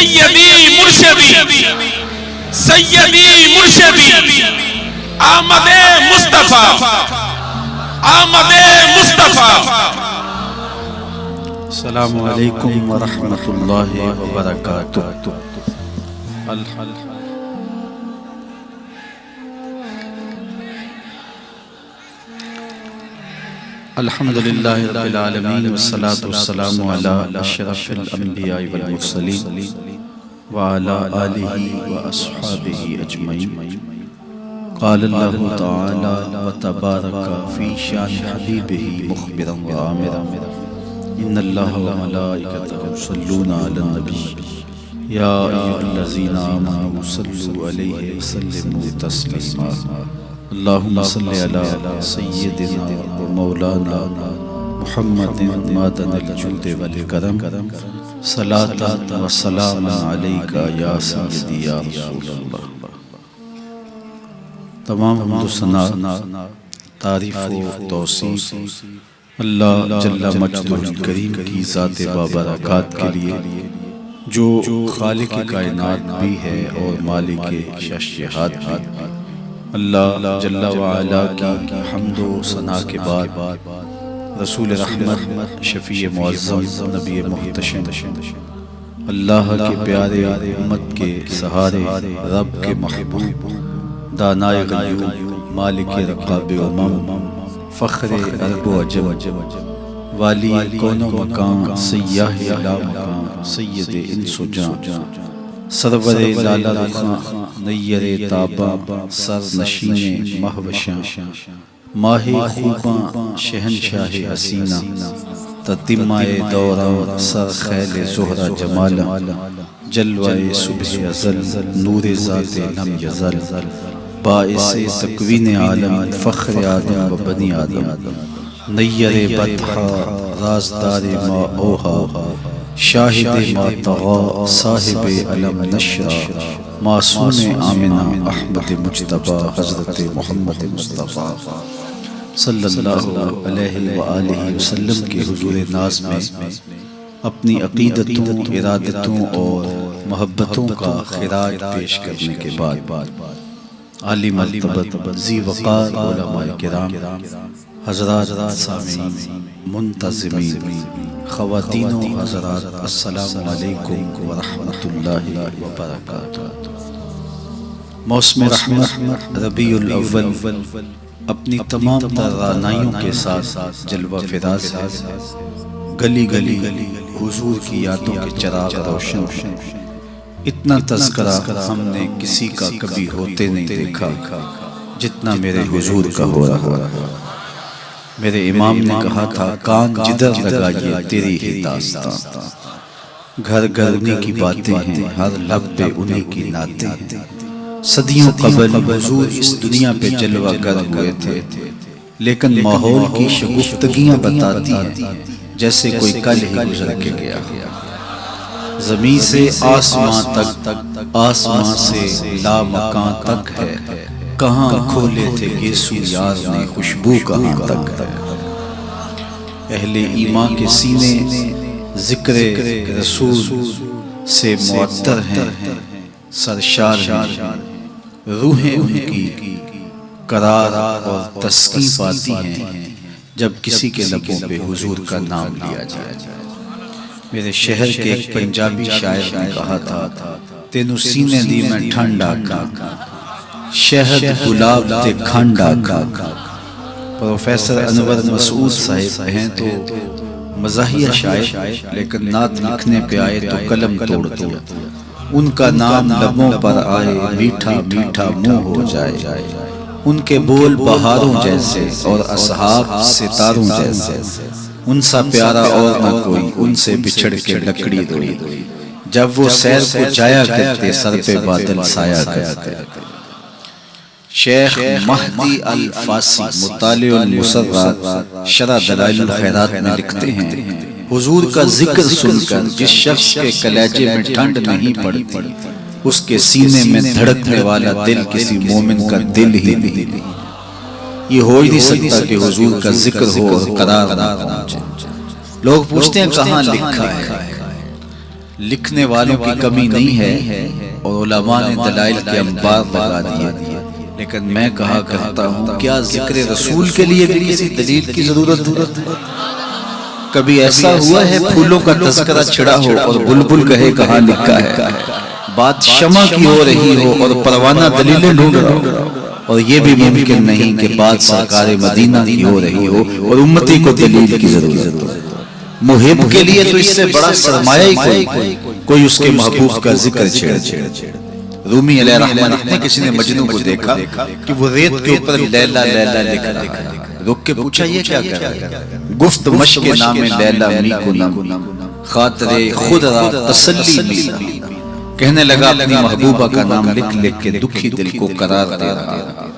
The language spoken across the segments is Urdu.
سیدی مرشدی سیدی مرشدی آمد مصطفیٰ آمد مصطفیٰ۔ السلام علیکم ورحمۃ اللہ وبرکاتہ۔ الحمد للہ رب العالمین والصلاة والسلام علی اشرف الانبیاء والمرسلین وعلی آلہ واصحابہ اجمعین۔ قال اللہ تعالی وتبارک فی شان حبیبہ مخبرا وعامرا ان اللہ وملائکتہ یصلون علی النبی یا ایھا الذین آمنوا صلوا علیہ وسلموا تسلیما۔ اللہم صلی علی سیدنا و مولانا محمد معدن الجود والکرم صلاۃ و سلام علیک یا سیدی یا رسول اللہ۔ تمام حمد و ثنا، تعریف و توصیف اللہ جل مجدہ الکریم کی ذات بابرکات کے لیے، جو خالق کائنات بھی ہے اور مالک ششہات بھی۔ اللہ جل وعلا کی حمد و ثنا کے بعد رسول رحمت، شفیع معظم، نبی محتشم، اللہ کے پیارے، امت کے سہارے، رب کے محبوب، دانائے غیوب، مالک رقاب امم، فخر عرب و عجم، والی کون و مکان، سیاہ لا مکان، سید انس و جان، سرور لالا رخاں، نیر تاباں، سر نشین مہوشاں، ماہ خوباں، شہنشاہ حسینہ، تتمہ دوراں، سر خیل زہرہ جمالاں، جلوہ صبح ازل، نور ذات لم یزل، باعث تکوین عالم، فخر آدم و بنی آدم، نیر بطحا، رازدار ما اوہا، شاہد ما طغا، صاحب علم نشرہ، معصوم آمنہ، احمد مجتبی، حضرت محمد مصطفیٰ صلی اللہ علیہ وآلہ وسلم کے حضور ناز میں اپنی عقیدتوں، ارادتوں اور محبتوں کا خراج پیش کرنے کے بعد عالی مرتبت، ذی وقار علماء کرام، حضرات سامعین، منتظمین، خواتین و حضرات، السلام علیکم ورحمۃ اللہ وبرکاتہ۔ موسم رحمت ربیع الاول اپنی تمام توانائیوں کے ساتھ جلوہ فراز ہے۔ گلی گلی حضور کی یادوں کے چراغ روشن ہیں۔ اتنا تذکرہ ہم نے کسی کا کبھی ہوتے نہیں دیکھا جتنا میرے حضور کا ہو رہا ہے۔ میرے امام نے کہا تھا، کان جدھر لگائیے تیری ہی داستان، گھر گھر انہی کی باتیں ہیں، ہر لب پہ انہی کی نعتیں ہیں۔ صدیوں قبل حضور اس دنیا پہ جلوہ گر ہوئے تھے، لیکن ماحول کی شگفتگیاں بتاتی ہیں جیسے کوئی کل ہی گزر کے گیا۔ زمین سے آسمان تک، آسمان سے لامکان تک ہے، کہاں کھولے تھے گیسو یار نے خوشبو کہاں تک۔ اہل ایمان کے سینے ذکر رسول سے معطر ہیں، سرشار ہیں، روحیں ان کی قرار اور تسکین پاتی ہیں جب کسی کے لبوں پہ حضور کا نام لیا جائے۔ میرے شہر کے ایک پنجابی شاعر نے کہا تھا، تینوں سینے دی میں ٹھنڈا کا، شہد گلاب تے کھنڈا کا۔ پروفیسر انور مسعود صاحب ہیں تو مزاحیہ شاعر، لیکن نعت لکھنے پہ آئے تو قلم توڑ دیا۔ ان کا نام لبوں پر آئے، میٹھا میٹھا منہ ہو جائے۔ ان کے بول بہاروں جیسے اور اصحاب ستاروں جیسے، ان سا پیارا اور نہ کوئی، ان سے بچھڑ کے لکڑی روئی۔ جب وہ سیر کو جایا کرتے، سر پہ بادل سایہ کرتے۔ شیخ مہدی الفاسی مطالع المسرات شرح دلائل الخیرات میں لکھتے ہیں، حضور کا ذکر سن کر جس شخص کے کلیجے میں ٹھنڈ نہیں پڑتی، اس کے سینے میں دھڑکنے والا دل کسی مومن کا دل ہی نہیں۔ یہ ہو ہی نہیں سکتا کہ حضور کا ذکر ہو اور قرار نہ پہنچے۔ لوگ پوچھتے ہیں کہاں لکھا ہے، لکھنے والوں کی کمی نہیں ہے اور علماء نے دلائل کے انبار لگا دیے، لیکن میں کہا کرتا ہوں کیا ذکر رسول کے لیے بھی کسی دلیل کی ضرورت ہے؟ کبھی ایسا ہوا ہے پھولوں کا تذکرہ چھڑا ہو اور بلبل کہے کہاں لکھا ہے؟ بات شمع کی ہو رہی ہو اور پروانہ دلیلیں ڈھونڈ رہا ہو، اور یہ بھی ممکن نہیں کہ بات سرکار مدینہ کی ہو رہی ہو اور امتی کو دلیل کی ضرورت ہو۔ محب کے لیے تو اس سے بڑا سرمایہ ہی کوئی اس کے محبوب کا ذکر چھیڑ۔ رومی علیہ الرحمہ نے کسی نے مجنوں کو دیکھا کہ وہ ریت کے اوپر لیلا لیلا لکھ رہا ہے، رک کے پوچھا یہ کیا کر رہا ہے؟ گفت مشق نام لیلا می کو نم، خاطر خود را تسلی میرا، کہنے لگا اپنی محبوبہ کا نام لکھ لکھ کے دکھی دل کو قرار دے رہا ہے۔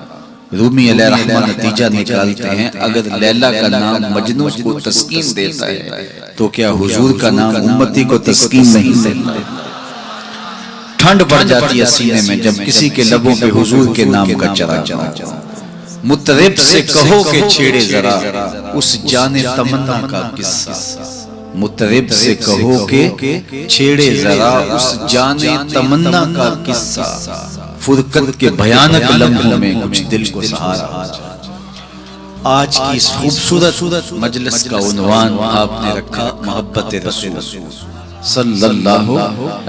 رومی علیہ الرحمہ نتیجہ نکالتے ہیں اگر لیلا کا نام مجنوں کو تسکین دیتا ہے تو کیا حضور کا نام امتی کو تسکین نہیں دیتا؟ ٹھنڈ پڑ جاتی ہے سینے میں جب کسی کے لبوں پہ حضور کے نام کا چرا۔ مطرب سے کہو کہ چھیڑے ذرا اس جان تمنا کا قصہ، مطرب سے کہو کہ چھیڑے ذرا اس جان تمنا کا قصہ، فرقت کے بھیانک لمحوں میں کچھ دل کو سہارا۔ آج کی اس خوبصورت مجلس کا عنوان آپ نے رکھا محبت رسول صلی اللہ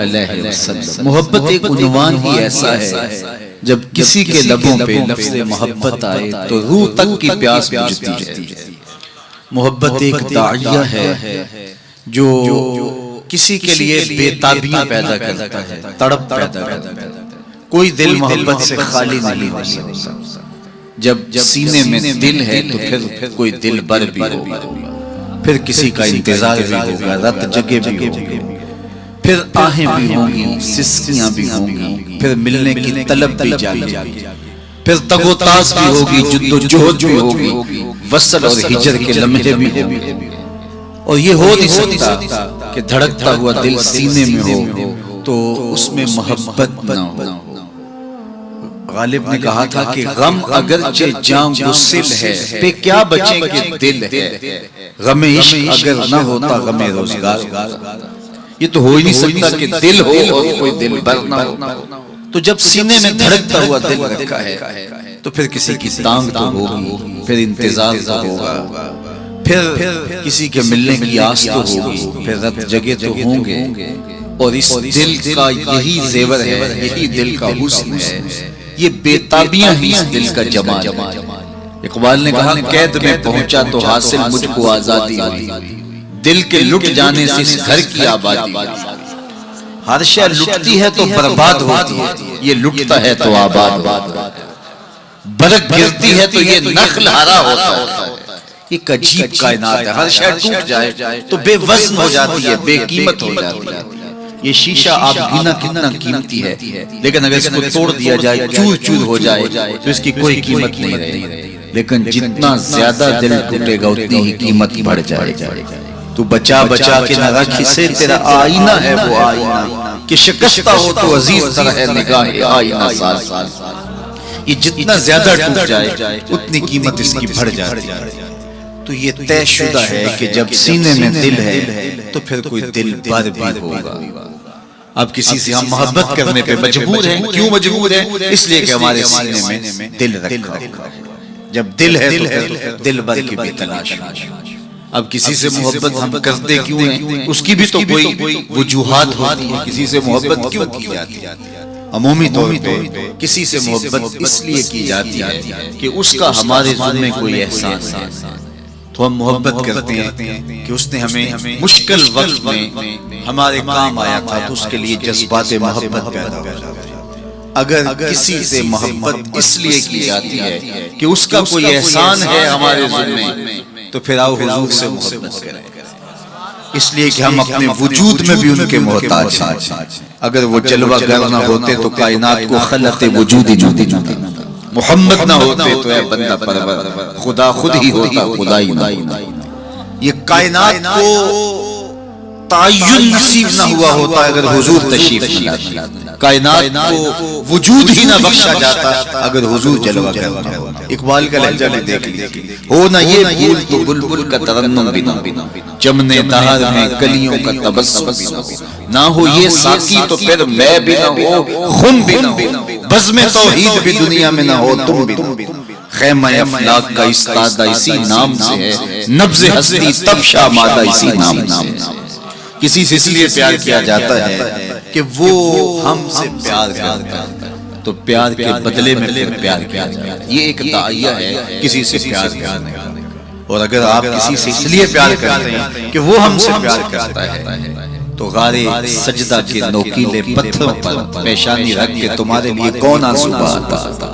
علیہ وسلم۔ محبت ایک عنوان ہی ایسا ہے جب کسی کے لبوں پہ لفظ محبت آئے تو روح تک کی پیاس بجھتی ہے۔ محبت ایک داعیہ ہے جو کسی کے لیے بے تابیاں پیدا کرتا ہے، تڑپ پیدا کرتا ہے۔ کوئی دل محبت سے خالی نہیں ہوتا۔ جب سینے میں دل ہے تو پھر کوئی دل بر بھی ہوگا، پھر کسی کا انتظار بھی ہوگا، رت جگہ بھی ہوگی، پھر آہیں بھی ہوں گی، سسکیاں بھی ہوں گی، پھر ملنے کی طلب بھی جاگے گی، پھر تگ و تاز بھی ہوگی، جد و جہد بھی ہوگی، وصل اور ہجر کے لمحے بھی ہوں گے۔ اور یہ ہو نہیں سکتا کہ دھڑکتا ہوا دل سینے میں ہو تو اس میں محبت نہ ہو۔ غالب نے کہا تھا کہ غم اگرچہ جاں گسل ہے پہ کیا بچیں کہ دل ہے، غم عشق اگر نہ ہوتا غم روزگار ہوتا۔ یہ تو ہو ہی نہیں سکتا کہ دل ہو اور کوئی دل بر نہ ہو۔ تو جب سینے میں دھڑکتا ہوا دل رکھا ہے تو پھر کسی کی تانگ تو ہوگی، پھر انتظار تو ہوگا، پھر کسی کے ملنے کی آس تو ہوگی، پھر رت جگہ تو ہوں گے۔ اور اس دل کا یہی زیور ہے، یہی دل کا حسن ہے، یہ بے تابیاں ہی اس دل کا جمال ہے۔ اقبال نے کہا قید میں پہنچا تو حاصل مجھ کو آزادی ہوئی، دل کے لٹ جانے سے اس گھر کی آبادی ہوئی۔ ہر شے لٹتی ہے تو برباد ہوتی ہے، یہ لٹتا ہے تو آباد ہوتا ہے۔ برگ گرتی ہے تو یہ نخل ہرا ہوتا ہے۔ ایک عجیب کائنات ہے، ہر شے ٹوٹ جائے تو بے وزن ہو جاتی ہے، بے قیمت ہو جاتی ہے۔ یہ شیشہ آپ گنا کتنا قیمتی ہے، لیکن اگر اس کو توڑ دیا جائے، چور چور ہو جائے تو اس کی کوئی قیمت نہیں رہے گی۔ لیکن جتنا زیادہ دل ٹوٹے گا اتنی ہی قیمت بڑھ جائے گی۔ تو بچا بچا کے نہ رکھ اسے، تیرا آئینہ ہے وہ آئینہ کہ شکستہ ہو تو عزیز طرح ہے نگاہ آئینہ ساز۔ یہ جتنا زیادہ ٹوٹ جائے اتنی قیمت اس کی بڑھ جاتی ہے۔ تو یہ طے شدہ ہے کہ جب سینے میں دل ہے تو پھر کوئی دل بر بھی ہوگا۔ اب کسی سے ہم محبت کرنے پہ مجبور ہیں، کیوں مجبور ہیں؟ اس لیے کہ ہمارے سینے میں دل رکھا ہے۔ جب دل ہے تو پھر دل بر کی بھی تلاش ہے۔ اب کسی سے محبت ہم کرتے کیوں ہیں؟ اس کی بھی تو کوئی وجوہات ہوتی ہیں، کسی سے محبت کیوں کی جاتی ہے؟ عمومی طور پہ کسی سے محبت اس لیے کی جاتی ہے کہ اس کا ہمارے ذمہ کوئی احسان ہے، تو ہم محبت کرتے ہیں کہ اس نے ہمیں مشکل وقت میں ہمارے کام آیا تھا، تو اس کے لیے جذبات محبت پیدا ہو جاتے ہیں۔ اگر کسی سے محبت اس لیے کی جاتی ہے کہ اس کا کوئی احسان ہے ہمارے ذمہ، تو پھر آؤ حضور سے محبت کریں، اس لیے کہ ہم اپنے وجود میں بھی ان کے محتاج ہیں۔ اگر وہ جلوہ گر نہ ہوتے تو کائنات کو خلق وجود ہی نہ ہوتی، محمد نہ ہوتے تو اے بندہ پرور خدا خود ہی ہوتا، خدائی نہ ہوتا۔ یہ کائنات کو تعین نصیب نہ ہوا ہوتا اگر حضور تشریف نہ لاتے، کائنات کو وجود ہی نہ بخشا جاتا اگر حضور جلوہ گر نہ ہوتا۔ اقبال کا لہجہ بھی دیکھ لیجیے. ہو نہ یہ پھول تو بلبل کا ترنم بھی نہ، چمنے دہر میں کلیوں کا تبسم بھی نہ ہو یہ ساقی تو پھر میں بھی نہ ہو، خم بھی نہ ہو، بزم توحید بھی دنیا میں نہ ہو، تم بھی نہ ہو. خیمہ افلاک کا استادہ اسی نام سے ہے، نبض ہستی تب شامادہ اسی نام سے ہے. کسی سے اس لیے پیار کیا جاتا ہے کہ وہ ہم سے پیار کرتا ہے، تو پیار کے بدلے میں پھر پیار کیا جاتا ہے. یہ ایک داعیہ ہے کسی سے پیار کرنے کا. اور اگر آپ کسی سے اس لیے پیار کرتے ہیں کہ وہ ہم سے پیار کرتا ہے تو غارِ سجدہ کے نوکیلے پتھروں پر پیشانی رکھ کے تمہارے لیے کون آنسو بہاتا؟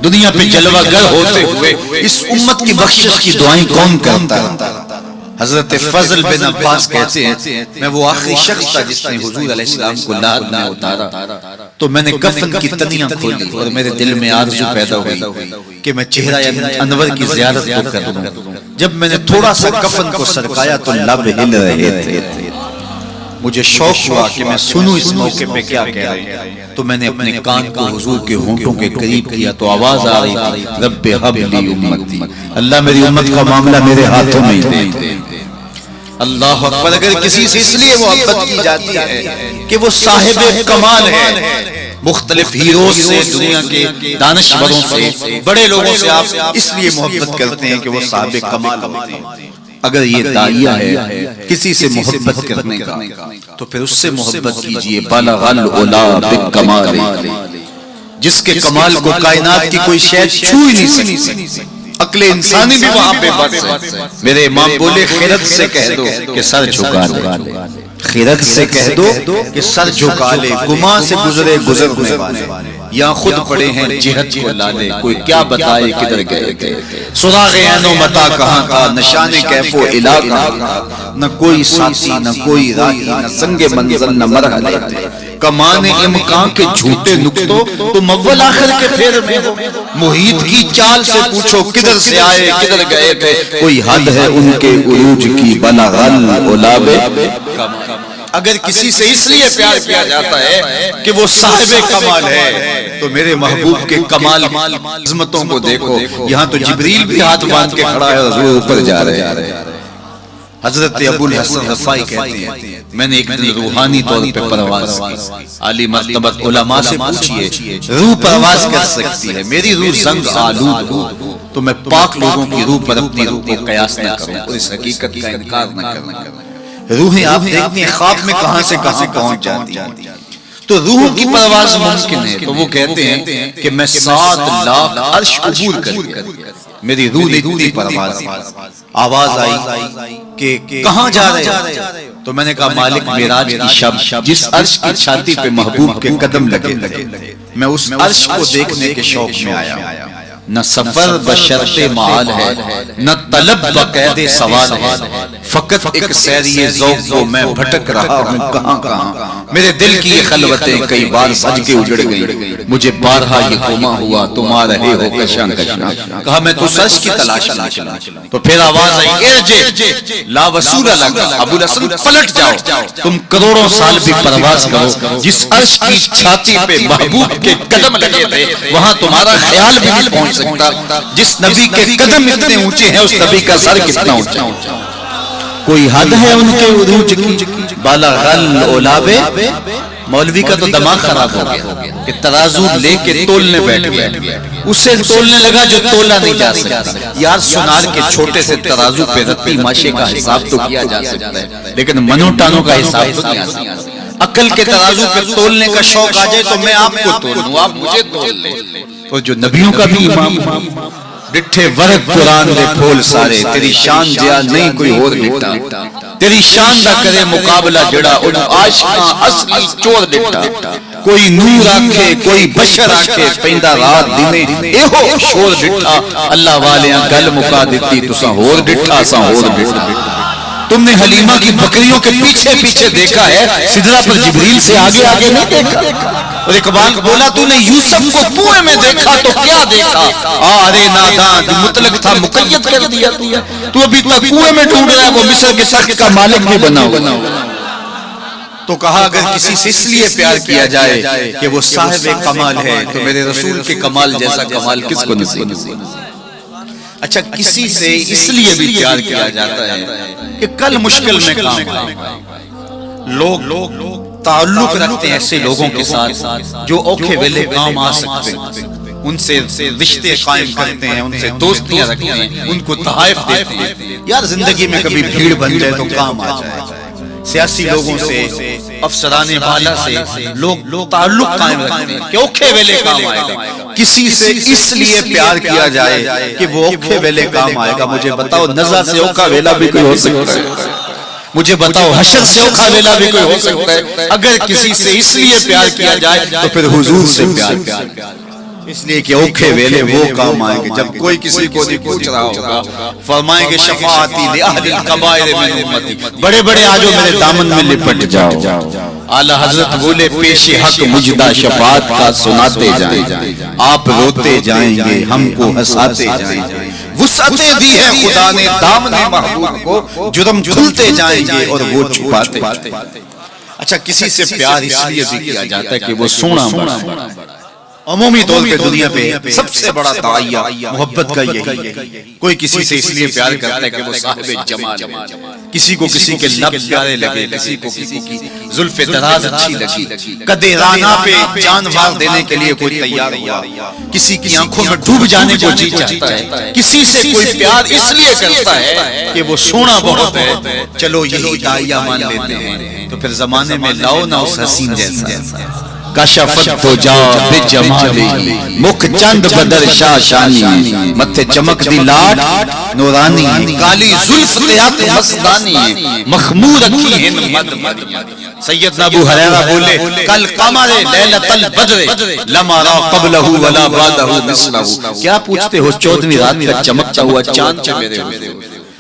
دنیا پہ جلوہ گر ہوتے ہوئے اس امت کی بخشش کی دعائیں کون کرتا ہے؟ حضرت فضل بن عباس کہتے ہیں میں وہ آخری شخص تھا جس نے حضور علیہ السلام کو لحد میں اتارا تو میں نے کفن کی تنیاں کھولی اور میرے دل میں آرزو پیدا ہوئی کہ میں چہرہ انور کی زیارت کو کروں. جب میں نے تھوڑا سا کفن کو سرکایا تو لب ہل رہے تھے. مجھے شوق ہوا کہ میں سنوں اس موقع پہ کیا کہہ رہے ہیں، تو میں نے اپنے کان کو حضور کے ہونٹوں کے قریب کیا تو آواز آ رہی تھی رب حب لی امتی، اللہ میری امت کا معاملہ میرے ہاتھوں میں دے. اللہ اکبر. اگر کسی سے اس لیے محبت کی جاتی ہے کہ وہ صاحب کمال ہے، مختلف ہیروز سے، دنیا کے دانشوروں سے، بڑے لوگوں سے آپ اس لیے محبت کرتے ہیں کہ وہ صاحب کمال ہوتے ہیں. اگر یہ داعیہ ہے کسی سے محبت کرنے کا تو پھر اس سے محبت کیجئے. بالغ العلا بالکمال، جس کے کمال کو کائنات کی کوئی شے چھو ہی نہیں سکتی. عقل انسانی بھی وہاں پہ بس ہے. میرے امام بولے خرد سے کہہ دو کہ سر جھکا لے، خرد سے کہہ دو کہ سر جھکا لے، گما سے گزرے گزرنے والے، یا خود پڑے ہیں جہت کو لالے، کوئی کیا بتائے کدھر گئے تھے. سراغ عین و متا کہاں تھا، نشان کیف و الا کہاں تھا، نہ کوئی ساتھی نہ کوئی راہی، نہ سنگ منزل نہ مرحلے تھے. کمان امکان کے جھوٹے نکتوں تم اول آخر کے پھیر میں ہو. محیط کی چال سے پوچھو کدھر سے آئے کدھر گئے تھے، کوئی حد ہے ان کے عروج کی. بلغ العلا بالکمال. اگر کسی سے اس لیے پیار کیا جاتا ہے کہ وہ صاحب کمال ہے تو میرے محبوب کے کمال عظمتوں کو دیکھو. یہاں تو جبریل بھی ہاتھ باندھ کے کھڑا ہے، حضور اوپر جا رہے ہیں. حضرت ابو الحسن رفاعی کہتے ہیں میں نے ایک دن روحانی طور پہ پرواز کی. عالی مرتبت علماء سے پوچھئے روح پرواز کر سکتی ہے؟ میری روح زنگ آلود ہو تو میں پاک لوگوں کی روح پر اپنی روح کو قیاس نہ کروں اور اس حقیقت کا انکار نہ کرنا. روحیں آپ دیکھتے ہیں خواب میں کہاں سے کہاں پہنچ جاتی ہیں. تو روح کی پرواز ممکن ہے. تو وہ کہتے ہیں کہ میں 7 لاکھ عرش عبور کر میری روح نے اتنی پرواز. آواز آئی کہ کہاں جا رہے ہیں؟ تو میں نے کہا مالک معراج کی شب جس عرش کی چھاتی پہ محبوب کے قدم لگے میں اس عرش کو دیکھنے کے شوق میں آیا. نہ سفر بشرط معال ہے، نہ طلب بقید سوال ہے، فقط ایک سیری ذوق کو میں بھٹک رہا ہوں کہاں کہاں. میرے دل کی یہ خلوتیں کئی بار سج کے اجڑ گئی، مجھے بارہا یہ گما ہوا تم آ رہے ہو کشاں کشاں. کہا میں تو سچ کی تلاش میں چلا. تو پھر آواز آئی ارجع لا وصول لگا، ابو الحسن پلٹ جاؤ، تم کروڑوں سال بھی پرواز کرو، جس عرش کی چھاتی پہ محبوب کے قدم لگے تھے وہاں تمہارا خیال بھی نہیں پہنچ سکتا. جس نبی کے قدم اتنے اونچے ہیں اس نبی کا سر کتنا اونچا ہے. کوئی حد ہے ان کے عروج کی. بالغ العلا. مولوی کا تو دماغ خراب ہو گیا کہ ترازو لے کے تولنے بیٹھ گیا، اس سے تولنے لگا جو تولا نہیں جا سکتا. یار سونار کے چھوٹے سے ترازو پہ رتی ماشے کا حساب تو کیا جا سکتا ہے لیکن منو ٹانوں کا حساب تو نہیں آ سکتا. عقل کے ترازو پہ تولنے کا شوق آ جائے تو میں آپ کو تول لوں، آپ مجھے تول لیں. اور جو نبیوں کا بھی امام ڈٹھے ورق قرآن دے پھول سارے، تیری شان جیا نہیں کوئی اور ڈٹھا، تیری شان دا کرے مقابلہ جڑا ان عاشقاں اصلی چور ڈٹھا. کوئی نور آکھے کوئی بشر آکھے پیندا رات دنے ایہو شور ڈٹھا. اللہ والیاں گل مکا دیتی تساں ہور ڈٹھا ساں ہور ڈٹھا. تم نے حلیمہ کی بکریوں کے پیچھے پیچھے دیکھا ہے، سدرہ پر جبریل سے آگے آگے نہیں دیکھا. اور اقبال بولا تو نے یوسف کو کنویں میں دیکھا تو کیا دیکھا؟ آرے ناداں جو مطلق تھا مقید کر دیا. تو ابھی تک کنویں میں ڈھونڈ رہا ہے، وہ مصر کے تخت کا مالک بھی بنا ہوا. تو کہا اگر کسی سے اس لیے پیار کیا جائے کہ وہ صاحب کمال ہے تو میرے رسول کے کمال جیسا کمال کس کو نصیب؟ اچھا کسی سے اس لیے بھی پیار کیا جاتا ہے کہ کل مشکل میں کام آئے. لوگ تعلق رکھتے ہیں ایسے لوگوں کے ساتھ جو اوکھے ویلے کام آ سکتے ہیں, ان سے رشتے قائم کرتے ہیں, ان سے دوستیاں رکھتے ہیں, ان کو تحائف دیتے ہیں. یار زندگی میں کبھی بھیڑ بن جائے تو کام آ جائے. سیاسی لوگوں سے, افسران بالا سے لوگ تعلق قائم رکھتے ہیں کہ اوکھے ویلے کام آئے گا. کسی سے اس لیے پیار کیا جائے کہ وہ اوکھے ویلے کام آئے گا. مجھے بتاؤ نزا سے اوکھا ویلا بھی کوئی ہو سکتا ہے؟ مجھے بتاؤ حشر سے اوکھا ویلا بھی کوئی ہو سکتا ہے؟ اگر کسی سے اس لیے پیار کیا جائے تو پھر حضور سے پیار اس لیے کہ اوکھے ویلے وہ کام آئیں گے جب کوئی کسی کو نہیں پوچھ رہا ہوگا. فرمائیں گے شفاعتی لأہل الکبائر من امتی, بڑے بڑے آجو میرے دامن میں لپٹ جاؤ. اعلی حضرت بولے پیش حق مجدہ شفاعت کا سناتے جائیں, آپ روتے جائیں گے ہم کو ہنساتے جائیں گے. وسعتیں دی ہے خدا نے دامن محبوب کو, جرم کھلتے جائیں گے اور وہ چھپاتے. اچھا کسی سے پیار اس لیے بھی کیا جاتا ہے کہ وہ سونا بڑا ہے. عمومی طور پہ دنیا پہ سب سے بڑا داعیہ محبت کا یہی ہے. کوئی کسی سے اس لیے پیار کرتا ہے کہ وہ صاحب جمال ہے, کسی کو کسی کے لب پیارے لگے, کسی کو کسی کی زلف دراز اچھی لگی, قدِ رانا پہ جان وار دینے کے لیے کوئی تیار ہوا, کسی کی آنکھوں میں ڈوب جانے کو جی چاہتا ہے. کسی سے کوئی پیار اس لیے کرتا ہے کہ وہ سونا بہت ہے. چلو یہی داعیہ مان لیتے ہیں تو پھر زمانے میں لاؤ نہ اس حسین جیسا. کشفت تو جا بجمالی مکھ چند بدر شاشانی, متھے چمک دی لاٹ نورانی, کالی زلف تیات مستانی, مخمور اکھی ہن مد مد. سیدنا ابو حریرہ بولے کل قمر لیلۃ البدر لما را قبلہ ولا بعدہ مثلہ. کیا پوچھتے ہو 14ویں رات کا چمکتا ہوا چاند سے میرے ہوتے.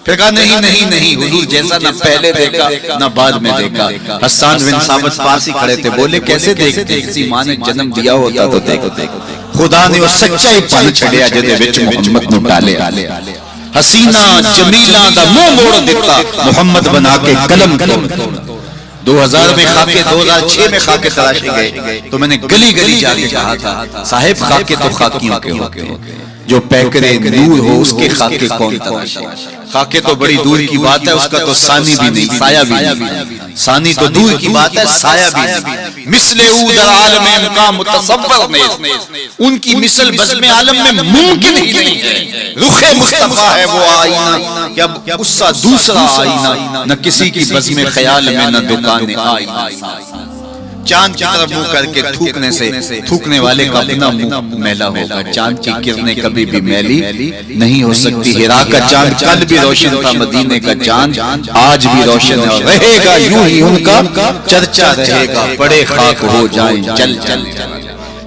پھر کہا نہیں حضور جیسا نہ پہلے دیکھا نہ بعد میں دیکھا. حسان بن ثابت پاس ہی کھڑے تھے, بولے کیسے دیکھتے, کسی ماں نے جنم دیا ہوتا تو دیکھو. خدا نے وہ سچائی پن چھڑیا جدے وچ محمد نو ڈالے. حسینہ جمیلہ دا منہ موڑ دیتا محمد بنا کے قلم توڑ. 2000 میں خاکے 2006 میں خاکے تراشے گئے تو میں نے گلی گلی جا کے کہا تھا صاحب خاکے تو خاکیوں کے ہوتے ہیں, جو پیکرے نور ہو اس کے خاکے کون تراشے. خاکے تو بڑی دور کی بات ہے, اس کا تو ثانی بھی نہیں سایہ بھی نہیں. ثانی تو دور کی بات ہے, سایہ بھی نہیں. مثل او در عالم امکان متصور میں, ان کی مثل بزم عالم میں ممکن ہی نہیں ہے. رخ مصطفیٰ ہے وہ آئینہ کہ اب اس سا دوسرا آئینہ, نہ کسی کی بزم خیال میں نہ دکان آئینہ. چاند کی طرف منہ کر کے تھوکنے سے تھوکنے والے کا اپنا منہ میلا ہوگا. چاند کی کرنیں کبھی بھی میلی نہیں ہو سکتی. ہرا کا چاند کل بھی روشن تھا, مدینے کا چاند آج بھی روشن ہے, اور رہے گا یوں ہی ان کا چرچا رہے گا. بڑے خاک ہو جائیں چل چل.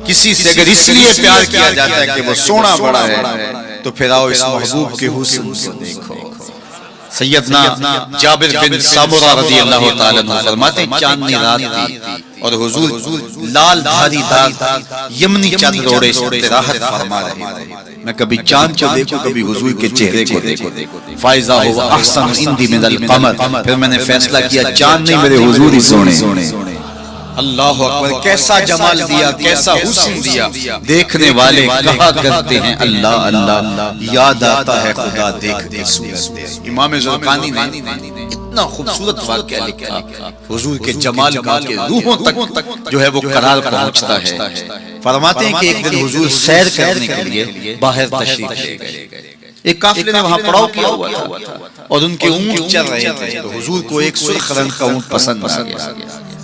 کسی سے اگر اس لیے پیار کیا جاتا ہے کہ وہ سونا بڑا ہے تو پھر آؤ اس محبوب کے حسن کو دیکھو. سیدنا جابر بن سامورہ رضی اللہ تعالیٰ عنہ فرماتے ہیں چاندنی رات تھی اور حضور لال دھاری دار یمنی چند روڑے سے راحت فرما رہے تھے. میں کبھی چاند کو دیکھوں کبھی حضور کے چہرے کو دیکھوں. فائزہ ہوا احسن اندی من القمر, پھر میں نے فیصلہ کیا چاند نہیں میرے حضور ہی سونے. اللہ اکبر, کیسا جمال دیا, کیسا حسن دیا. دیکھنے والے کہا کرتے ہیں اللہ اللہ, یاد آتا ہے خدا دیکھتے صورت. امام زرقانی نے اتنا خوبصورت واقعہ لکھا حضور کے جمال کا کہ روحوں تک جو ہے وہ قرار پہنچتا ہے. فرماتے ہیں کہ ایک دن حضور سیر کرنے کے لیے باہر تشریف لے گئے. ایک قافلے نے وہاں پڑاؤ کیا ہوا تھا اور ان کے اونٹ چل رہے تھے, تو حضور کو ایک سرخ رنگ کا اونٹ پسند آ گیا.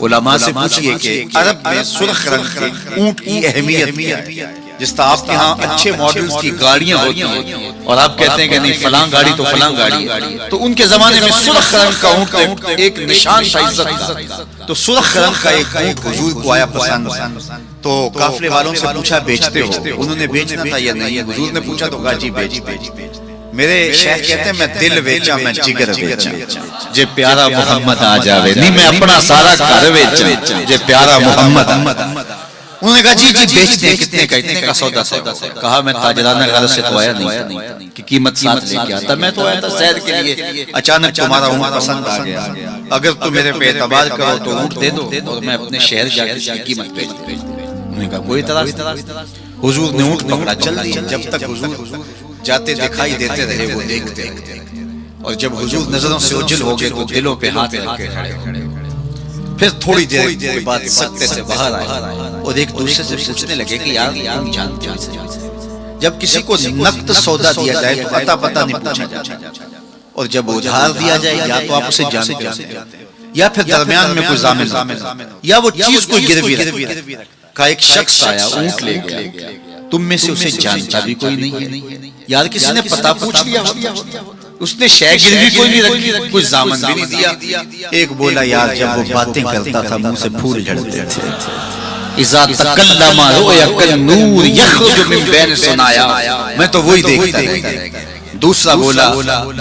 علماء سے پوچھئے کہ عرب میں سرخ رنگ کے اونٹ کی اہمیت کیا ہے؟ جس طرح آپ کے ہاں اچھے ماڈلز کی گاڑیاں ہوتی ہیں اور آپ کہتے ہیں کہ نہیں فلاں گاڑی تو فلاں گاڑی, تو ان کے زمانے میں سرخ رنگ کا اونٹ ایک نشان تھا عزت کا. تو سرخ رنگ کا ایک اونٹ حضور کو آیا پسند. تو قافلے والوں سے پوچھا بیچتے ہو؟ انہوں نے بیچنا تھا یا نہیں. حضور نے پوچھا تو کہا جی بیچ. میرے شیخ کہتے ہیں میں دل ویچا میں جگر ویچا, جے پیارا محمد آ جاوے. نہیں میں اپنا سارا گھر ویچا جے پیارا محمد. انہوں نے کہا جی بیچتے ہیں، کتنے کا؟ اتنے کا سودا ہے۔ کہا میں تاجرانہ غرض سے تو آیا نہیں کہ قیمت ساتھ لے کے آتا، میں تو آیا تھا سیر کے لیے، اچانک تمہارا اونٹ پسند آ گیا، اگر تم میرے پہ اعتبار کرو تو اونٹ دے دو اور میں اپنے شہر جا کے اس کی قیمت بھیج دوں۔ انہوں نے کہا کوئی اعتراض۔ حضور نے اونٹ پکڑا، چل دیے، جب تک حضور جاتے دکھائی دیتے رہے وہ دیکھتے، اور جب حضور نظروں سے اوجھل ہو گئے تو دلوں پہ ہاتھ رکھ کے کھڑے۔ پھر تھوڑی دیر کے بعد سکتے سے باہر آئے اور ایک دوسرے سے پوچھنے لگے کہ یار تم جانتے ہیں، جب کسی کو نقد سودا دیا جائے تو پتہ نہیں پوچھا جاتا، اور جب ادھار دیا جائے یا تو آپ اسے جانتے ہیں یا پھر درمیان میں کوئی ضامن یا وہ چیز کوئی گروی رکھا۔ کا ایک شخص آیا اونٹ لے گیا، تم میں سے اسے جانتا بھی کوئی نہیں ہے، یار کسی نے پتہ پوچھ لیا، اس نے شے گروی کوئی نہیں رکھی، کوئی ضامن بھی نہیں دیا۔ ایک بولا یار جب وہ باتیں کرتا تھا منہ سے پھول جھڑتے تھے، اذا تکلم رؤیا النور یخرج من بین ثنایا، میں تو وہی دیکھتا رہتا۔ دوسرا بولا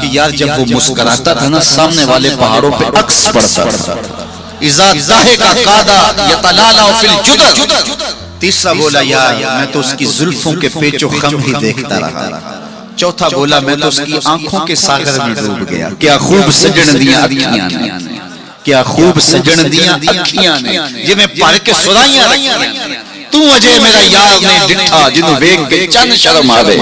کہ یار جب وہ مسکراتا تھا نا سامنے والے پہاڑوں پہ عکس پڑتا تھا، اذا ضحک قاد یتلالا فی الجدر۔ تیسرا بولا یار میں تو اس کی زلفوں کے پیچ و خم ہی دیکھتا رہا۔ چوتھا بولا میں تو اس کی آنکھوں کے ساغر میں ڈوب گیا، کیا خوب سجن دیاں اکھیاں نے، کیا خوب سجن دیاں اکھیاں نے، جی میں پڑھ کے سرائیاں رکھیاں، تو اجے میرا یار نہیں ڈٹھا جنوں ویکھ کے چن شرم آوے،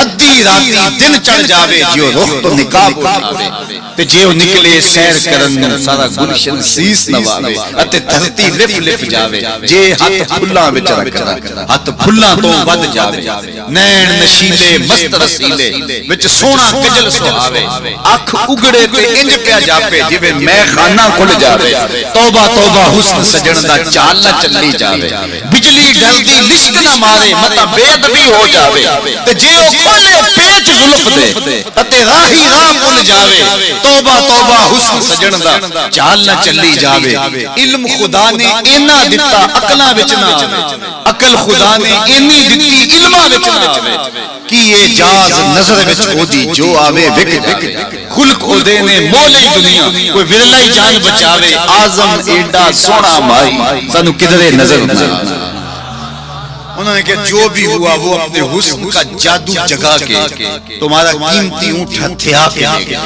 ادھی راتی دن چڑھ جاوے جیو رخ تو نقاب اٹھاوے، تے جیو نکلے سیر کرن سارا گلشن سیس نواوے، اتے دھرتی لف لف جاوے، جے ہاتھ پھلاں وچ رکھ ہاتھ پھلاں تو ود جاوے، نین نشیلے مست رسیلے وچ سونا کجل سہاوے، اکھ اگڑے تے انج پیا جاپے جویں میں خانہ کھل جاوے، توبہ توبہ حسن سجن دا چال نہ چلی جاوے، بجلی گل دی لشک نہ مارے متا بے ادبی ہو جاوے، تے جے او کھولے پیچ زلف دے اتے راہی راہ بھول جاوے، توبہ توبہ حسن سجن دا چال نہ چلی جاوے، علم خدا نے اینا دتا عقلاں وچ نہ آوے، عقل خدا نے اینی دتی علماں وچ نہ آوے، کی یہ جاز نظر وچ اودی جو آوے وک جاوے، خلق خودے نے مولے دنیا کوئی ورلائی جان بچاوے، اعظم ایڈا سونا مائی سانو کدرے نظر نہ آوے۔ انہوں نے کہا جو بھی ہوا وہ اپنے حسن کا جادو جگا کے تمہارا قیمتی اونٹ ہتھیا کے لے گیا۔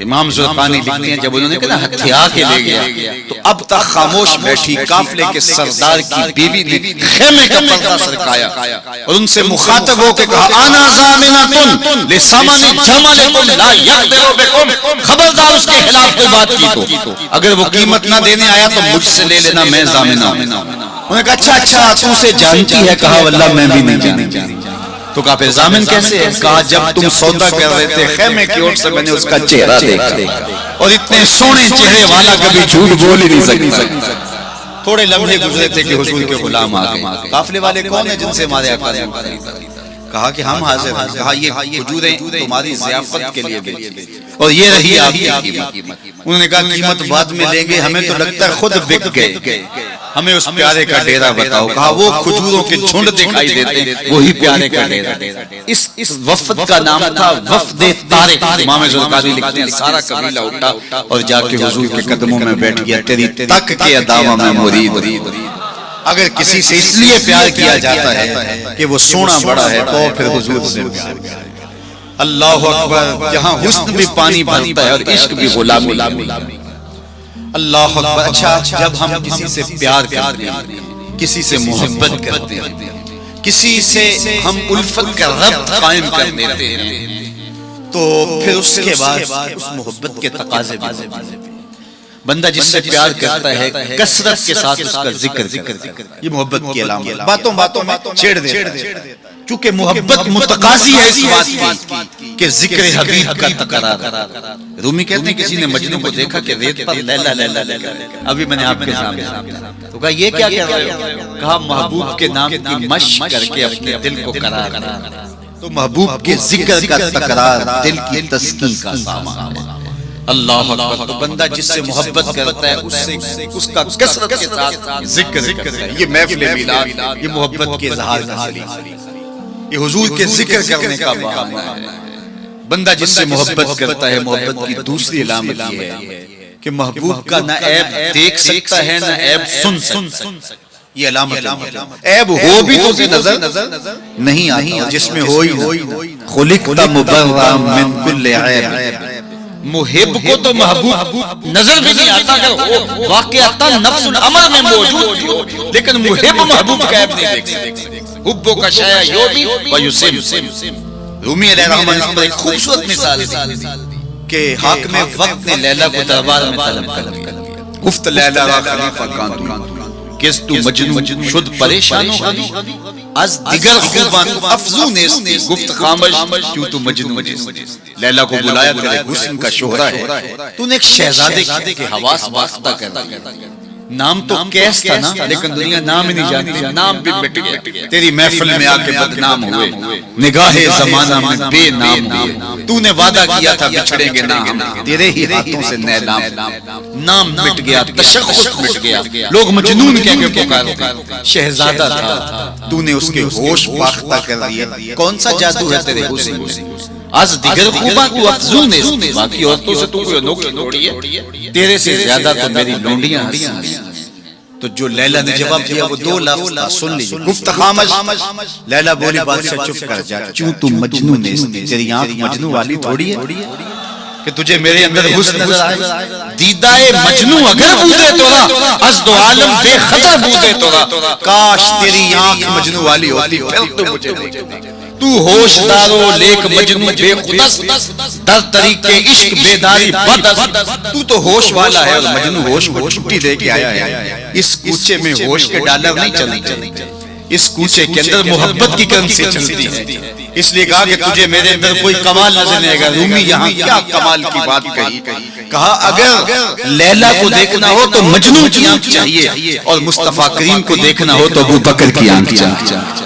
امام زرقانی لکھتے ہیں جب انہوں نے کہا ہتھیا کے لے گیا تو اب تک خاموش بیٹھی قافلے کے سردار کی بیوی نے خیمے کا پردہ سرکایا اور ان سے مخاطب ہو کے کہا آنا ضامنۃ لثمن جملکم لا یقدر بکم، خبردار اس کے خلاف کوئی بات کی تو اگر وہ قیمت نہ دینے آیا تو مجھ سے لے لینا، میں ضامنہ ہوں۔ انہوں نے کہا اچھا تو اسے جانتی ہے؟ کہا واللہ میں بھی نہیں جانتی۔ تو کہا پھر ضامن کیسے ہے؟ کہا جب تم سودا کر رہے تھے خیمے کی اور سے میں نے اس کا چہرہ دیکھا اور اتنے سونے چہرے والا کبھی جھوٹ بول ہی نہیں سکتا۔ تھوڑے لمحے گزرے تھے کہ حضور کے غلام آ گئے۔ قافلے والے کون ہیں جن سے ہمارے آقا نے کہا کہ ہم حاضر ہیں۔ کہا یہ کھجوریں تمہاری ضیافت کے لیے بھیجی اور یہ رہی آپ کی قیمت۔ انہوں نے کہا قیمت بعد میں لیں گے، ہمیں تو لگتا ہے خود بک گئے، ہمیں اس پیارے کا ڈیرا بتاؤ۔ کہا وہ کھجوروں کے جھنڈ دکھائی دیتے ہیں وہی پیارے کا ڈیرا۔ اس وفد کا نام تھا وفد طارق۔ امام زرقانی لکھتے ہیں سارا قبیلہ اٹھا اور جا کے حضور کے قدموں میں بیٹھ گیا، تیری تک کے اداما میں مرید۔ اگر کسی سے اس لیے پیار کیا جاتا ہے کہ وہ سونا بڑا ہے تو پھر حضور سے پیار کیا۔ اللہ اکبر، جہاں حسن بھی پانی بھرتا ہے اور عشق بھی غلامی۔ اللہ اکبر۔ اچھا جب ہم کسی سے پیار کرتے ہیں، کسی سے محبت کرتے ہیں، کسی سے ہم الفت کا ربط قائم کر دیتے ہیں تو پھر اس کے بعد اس محبت کے تقاضے بھی بندہ جس سے پیار کرتا ہے کثرت کے ساتھ اس کا ذکر یہ محبت کی علامت، باتوں باتوں میں چھیڑ دیتا ہے، چونکہ محبت متقاضی ہے اس بات کی کہ ذکر حبیب کا تکرار۔ رومی کہتے ہیں کسی نے مجنوں کو دیکھا کہ ریت پر لیلا لیلا لیلا، ابھی میں نے آپ کے سامنے تو کہا یہ کیا کہہ رہے ہو؟ کہا محبوب کے نام کی مشق کر کے اپنے دل کو قرار دے، تو محبوب کے ذکر کا تکرار دل کی تسکین کا سامان ہے۔ اللہ اکبر۔ تو بندہ جس سے محبت کرتا ہے اس کا کثرت کے ساتھ ذکر کرتا ہے۔ یہ محفل میلاد یہ محبت کے اظہار کا ذریعہ، یہ حضور کے ذکر کرنے کا بہانہ ہے۔ بندہ جس سے محبت کرتا ہے، محبت کی دوسری علامت یہ ہے کہ محبوب کا نہ عیب دیکھ سکتا ہے نہ عیب سن سکتا ہے۔ یہ علامت عیب ہو بھی تو اسے نظر نہیں آتا جس میں ہو ہی نہ خلقت مبرأ من کل عیب محب کو تو محبوب نظر بھی نہیں آتا اگر وہ واقعتا نفس الامر میں موجود بھی ہو لیکن محب محبوب کا عیب نہیں دیکھ سکتے حبو کا شایا یومی و یسم رومی علیہ الرحمن اس پر ایک خوبصورت مثال دی کہ حاکم وقت نے لیلا کو دربار میں طلب کر لیا گفت لیلا را خلیفہ کاندو کس تو مجنون شد پریشان از دیگر خوبان افزون نیستی گفت خامش کیوں تو مجنون لیلا کو بلایا تیرے حسن کا شہرہ ہے تو نے ایک شہزادے کے حواس واختہ کر دیا نام تو کیس تھا نا لیکن دنیا نام ہی نہیں جانتی نام بھی مٹ گیا تیری محفل میں آ کے بدنام ہوئے نگاہ زمانہ میں بے نام ہوئے تو نے وعدہ کیا تھا بچھڑیں گے نہ ہم تیرے ہی ہاتھوں سے نام مٹ گیا تشخص مٹ گیا لوگ مجنون کہہ کے پکارتے شہزادہ تھا تو نے اس کے ہوش باختہ کر دیا کون سا جادو ہے تیرے حسن میں از دیگر خوباں تو افزون ہے باقی عورتوں سے تو کوئی انوکھی تھوڑی ہے تیرے سے زیادہ تو میری لونڈیاں ہنسی تو جو لیلا نے جواب دیا وہ دو لفظ سن لیجیے گفت خامش لیلا بولی بادشاہ چپ کر جا کیوں تو مجنون ہے تیری آنکھ مجنون والی تھوڑی ہے کہ تجھے میرے اندر حسن نظر آئے دیدائے مجنون اگر بودے توڑا از دو عالم بے خطر بودے توڑا کاش تیری آنکھ مجنون والی ہوتی پھر تو مجھے دیکھ تو ہوش دارو لیک مجنون بے خدس در طریق عشق بیداری بدس تو تو ہوش والا ہے اور مجنون ہوش کو چھٹی دے کے آیا ہے اس کوچے میں ہوش کے ڈالر نہیں چلتے اس کوچے کے اندر محبت کی کرنسی چلتی ہے اس لیے کہا کہ تجھے میرے اندر کوئی کمال نظر نہیں آئے گا رومی یہاں کیا کمال کی بات کہی کہا اگر لیلا کو دیکھنا ہو تو مجنون کی آنکھ چاہیے اور مصطفیٰ کریم کو دیکھنا ہو تو ابو بکر کی آنکھ چاہیے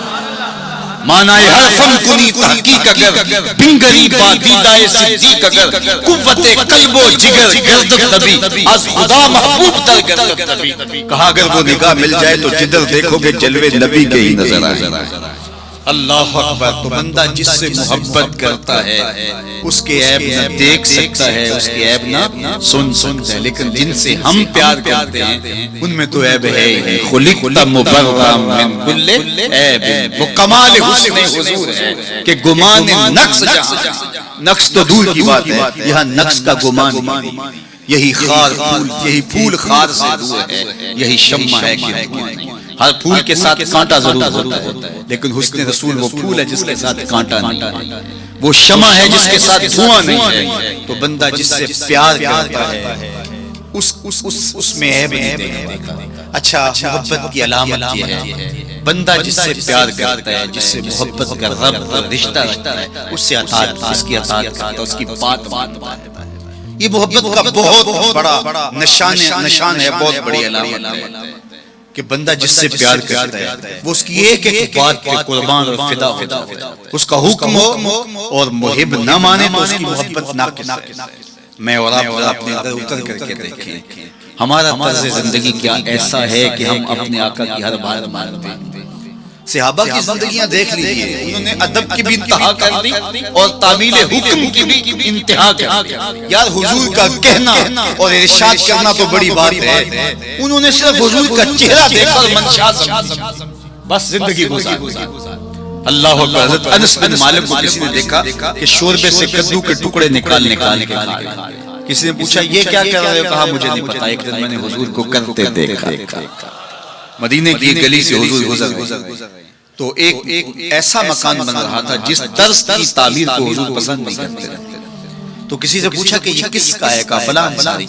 معنی ہر فن کنی تحقیق اگر بنگری با دیدائے صدیق اگر قوت قلب و جگر گردت نبی از خدا محبوب تر گردت نبی کہا اگر وہ نگاہ مل جائے تو جدر دیکھو گے جلوے نبی کے ہی نظر آئے اللہ اکبر تو بندہ جس سے محبت کرتا ہے اس کے عیب نہ دیکھ سکتا ہے اس کے عیب نہ سن سکتا ہے لیکن جن سے ہم پیار کرتے ہیں ان میں تو عیب ہے ہی خلقت مبرأ من کل عیب وہ کمال حسن حضور ہے کہ گمان نقص جہاں نقص تو دور کی بات ہے یہاں نقص کا گمان یہی خار پھول یہی پھول خار سے دور ہے یہی شمع ہے کہ ہر پھول کے ساتھ کانٹا ضرور ہوتا ہے لیکن حسن رسول وہ پھول ہے جس کے ساتھ کانٹا نہیں وہ شمع ہے جس کے ساتھ دھواں نہیں ہے تو بندہ جس سے پیار کرتا ہے اس میں عیب نہیں دیکھتا اچھا محبت کی علامت یہ ہے بندہ جس سے پیار کرتا ہے جس سے محبت کا رب رشتہ رکھتا ہے اس سے اطاعت اس کی اطاعت کرتا ہے اس کی بات مانتا ہے یہ محبت کا بہت بڑا نشان ہے بہت بڑی علامت ہے کہ بندہ جس سے پیار کرتا ہے وہ اس کی ایک ایک بات پہ قربان اور فدا ہوتا ہے اس کا حکم ہو اور محب نہ مانے تو اس کی محبت ناقص ہے میں اور آپ اپنے اندر اتر کر کے دیکھیں ہمارا طرز زندگی کیا ایسا ہے کہ ہم اپنے آقا کی ہر بات مانتے ہیں صحابہ کی زندگیاں دیکھ لیجئے انہوں نے ادب کی بھی انتہا کر دی اور تعمیل حکم کی بھی انتہا کر دی یار حضور کا کہنا اور ارشاد کرنا تو بڑی بات ہے انہوں نے صرف حضور کا چہرہ دیکھ کر منشا سمجھا بس زندگی گزاری اللہ اکبر حضرت انس بن مالک کو کسی نے دیکھا کہ شوربے سے کدو کے ٹکڑے نکال کے کھا رہے کسی نے پوچھا یہ کیا کر رہے ہو کہا مجھے نہیں پتا ایک دن میں نے حضور کو کرتے دیکھا مدینے کی گلی سے حضور گزر گئے تو ایک ایسا مکان بن رہا تھا جس طرز کی تعمیر کو حضور پسند نہیں کرتے تو کسی سے پوچھا کہ یہ کس کا ہے کہا فلاں انصاری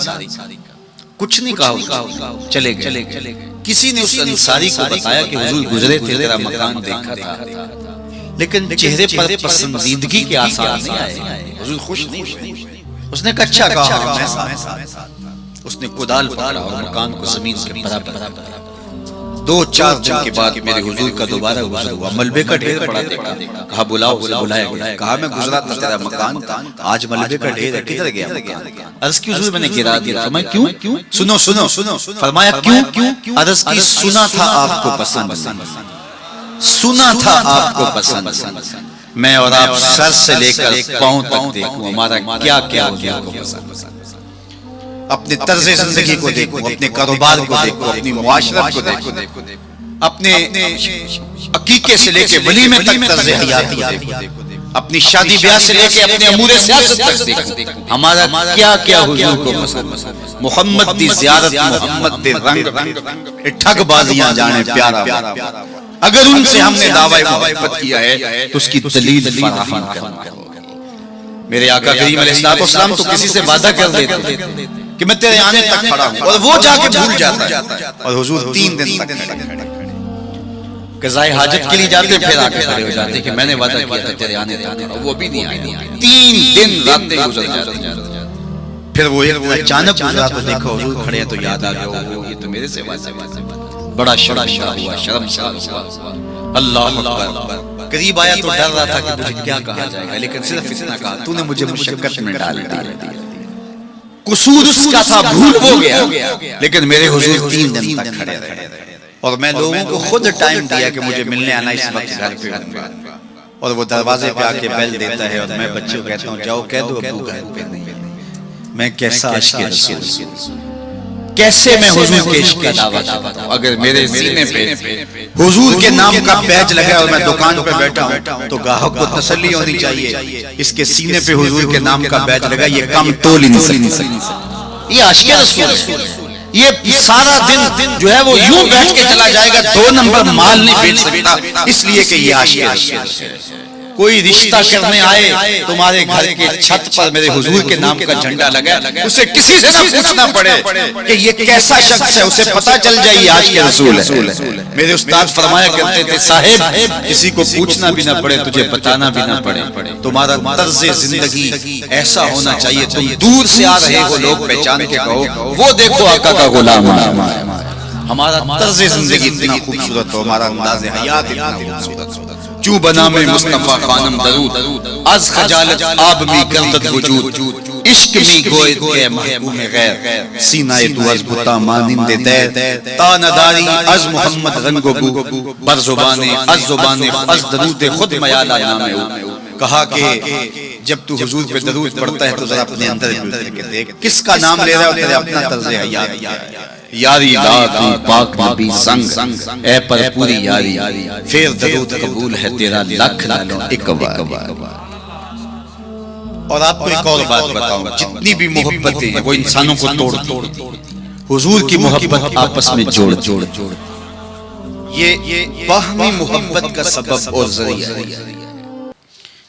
کچھ نہیں کہا چلے گئے کسی نے اس انصاری کو بتایا کہ حضور گزرے تھے تیرا مکان دیکھا تھا لیکن چہرے پر پسندیدگی کے آثار نہیں آئے حضور خوش نہیں ہوئے اس نے کہا اچھا کہا اس نے کدال پکڑا اور مکان کو زمین سے برابر 2-4 دن کے بعد میرے حضور کا دوبارہ گزر ہوا ملبے کا ڈھیر پڑا دیکھا کہا بلاؤ اسے بلایا کہا میں گزرا تھا تیرا مکان آج ملبے کا ڈھیر ہے کدھر گیا عرض کی حضور میں نے گرا دیا فرمایا کیوں سنو فرمایا کیوں عرض کی سنا تھا آپ کو پسند سنا تھا آپ کو پسند میں اور آپ سر سے لے کر پاؤں تک دیکھوں ہمارا کیا کیا حضور کو پسند اپنے طرز زندگی کو دیکھو اپنے کاروبار کو دیکھو اپنی معاشرت کو دیکھو اپنے عقیقے سے لے کے ولیمے تک طرز حیات کو دیکھو، اپنی شادی بیاہ سے لے کے اپنے امور سیاست تک دیکھو، ہمارا کیا کیا حضور کو پسند، محمد دی زیارت، محمد دے رنگ، ٹھگ بازیاں جانے پیارا، اگر ان سے ہم نے دعوی محبت کیا ہے تو اس کی دلیل فراہم کرنا۔ میرے آقا کریم علیہ السلام تو کسی سے وعدہ کر دیتے کہ میں تیرے آنے تک کھڑا ہوں، اور وہ جا کے بھول جاتا ہے، اور حضور 3 دن تک کھڑے، قضائے حاجت کے لیے جاتے پھر آ کے کھڑے ہو جاتے کہ میں نے وعدہ کیا تھا تیرے آنے تک، وہ بھی نہیں آئے، 3 دن راتیں گزر جاتی، پھر وہ ایک اچانک گزرا تو دیکھو حضور کھڑے ہیں تو یاد آ گیا یہ تو میرے سے وعدہ، بڑا شرمسار ہوا، شرمسار ہوا، اللہ اکبر، قریب آیا تو ڈر رہا تھا کہ مجھے کیا کہا جائے گا، لیکن صرف اتنا کہا تو نے مجھے مشقت میں ڈال دیا، قصور اس کا تھا، بھول ہو گیا، لیکن میرے حضور 3 دن تک کھڑے رہے، اور میں لوگوں کو خود ٹائم دیا کہ مجھے ملنے آنا، اس وقت گھر پہ ہوں گا، اور وہ دروازے پہ آ کے بیل دیتا ہے، اور میں بچے کو کہتا ہوں جاؤ کہہ دو ابو گھر پہ نہیں ہے۔ میں کیسا عشق رسول، کیسے میں حضور کے عشق کا دعویٰ کرتا ہوں، اگر میرے سینے پہ حضور کے نام کا بیج لگا اور میں دکان پہ بیٹھا ہوں تو گاہک کو تسلی ہونی چاہیے، اس کے سینے پہ حضور کے نام کا بیج لگا، یہ کم تول ہی نہیں سکتا، یہ عشق رسول ہے، یہ سارا دن جو ہے وہ یوں بیٹھ کے چلا جائے گا، 2 نمبر مال نہیں بیچ سکتا، اس لیے کہ یہ عاشق رسول ہے۔ کوئی رشتہ کرنے آئے تمہارے گھر کے چھت پر میرے حضور کے نام کا جھنڈا لگا، اسے کسی سے نہ پوچھنا پڑے کہ یہ کیسا شخص ہے، اسے پتہ چل جائے یہ عاشق رسول ہے۔ میرے استاد فرمایا کرتے تھے صاحب کسی کو پوچھنا بھی نہ پڑے، تجھے بتانا بھی نہ پڑے، تمہارا طرز زندگی ایسا ہونا چاہیے، تم دور سے آ رہے ہو لوگ پہچان کے کہو وہ دیکھو آقا کا غلام ہے، ہمارا طرز زندگی اتنا خوبصورت ہو، ہمارا انداز حیات اتنا خوبصورت ہو، چوں بنا میں مصطفیٰ خانم درود، از خجالت آب می گردد وجود، عشق می گوید کہ محکوم غیر، سینہ تو از بتا مانند دیر، تا نداری از محمد رنگ و بو، بر زبان از درود خود میالہ نام او۔ کہا کہ جب تو حضور پہ درود پڑھتا ہے تو ذرا اپنے اندر اتر کے دیکھ کس کا نام لے رہا ہے، اور تیرے اپنا طرز حیات یاری لاتی پاک نبی سنگ، اے پر پوری یاری، پھر درود قبول ہے تیرا لکھ ایک بار۔ اور آپ کو ایک اور بات بتاؤں، جتنی بھی محبتیں ہیں وہ انسانوں کو توڑتی، حضور کی محبت آپس میں جوڑ، یہ باہمی محبت کا سبب اور ذریعہ ہے۔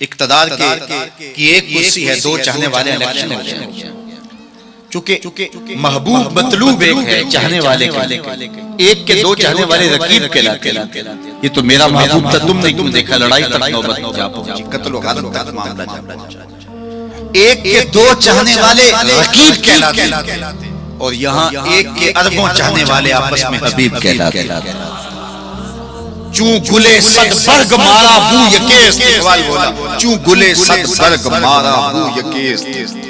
اقتدار کی ایک کرسی ہے، 2 چاہنے والے الیکشن ہو جائیں، چونکہ محبوب مطلوب ایک ہے، چاہنے والے ایک کے 2 چاہنے والے رقیب کہلاتے ہیں۔ یہ تو میرا محبوب تھا، تم نے کیوں دیکھا، لڑائی تک نوبت جا پہنچی، قتل و غارت تک معاملہ جا پہنچا، ایک کے 2 چاہنے والے رقیب کہلاتے ہیں، اور یہاں ایک کے اربوں چاہنے والے آپس میں حبیب کہلاتے ہیں۔ چوں گلے صد برگ مارا بو یکیس، اقبال بولا چوں گلے صد برگ مارا بو یکیس،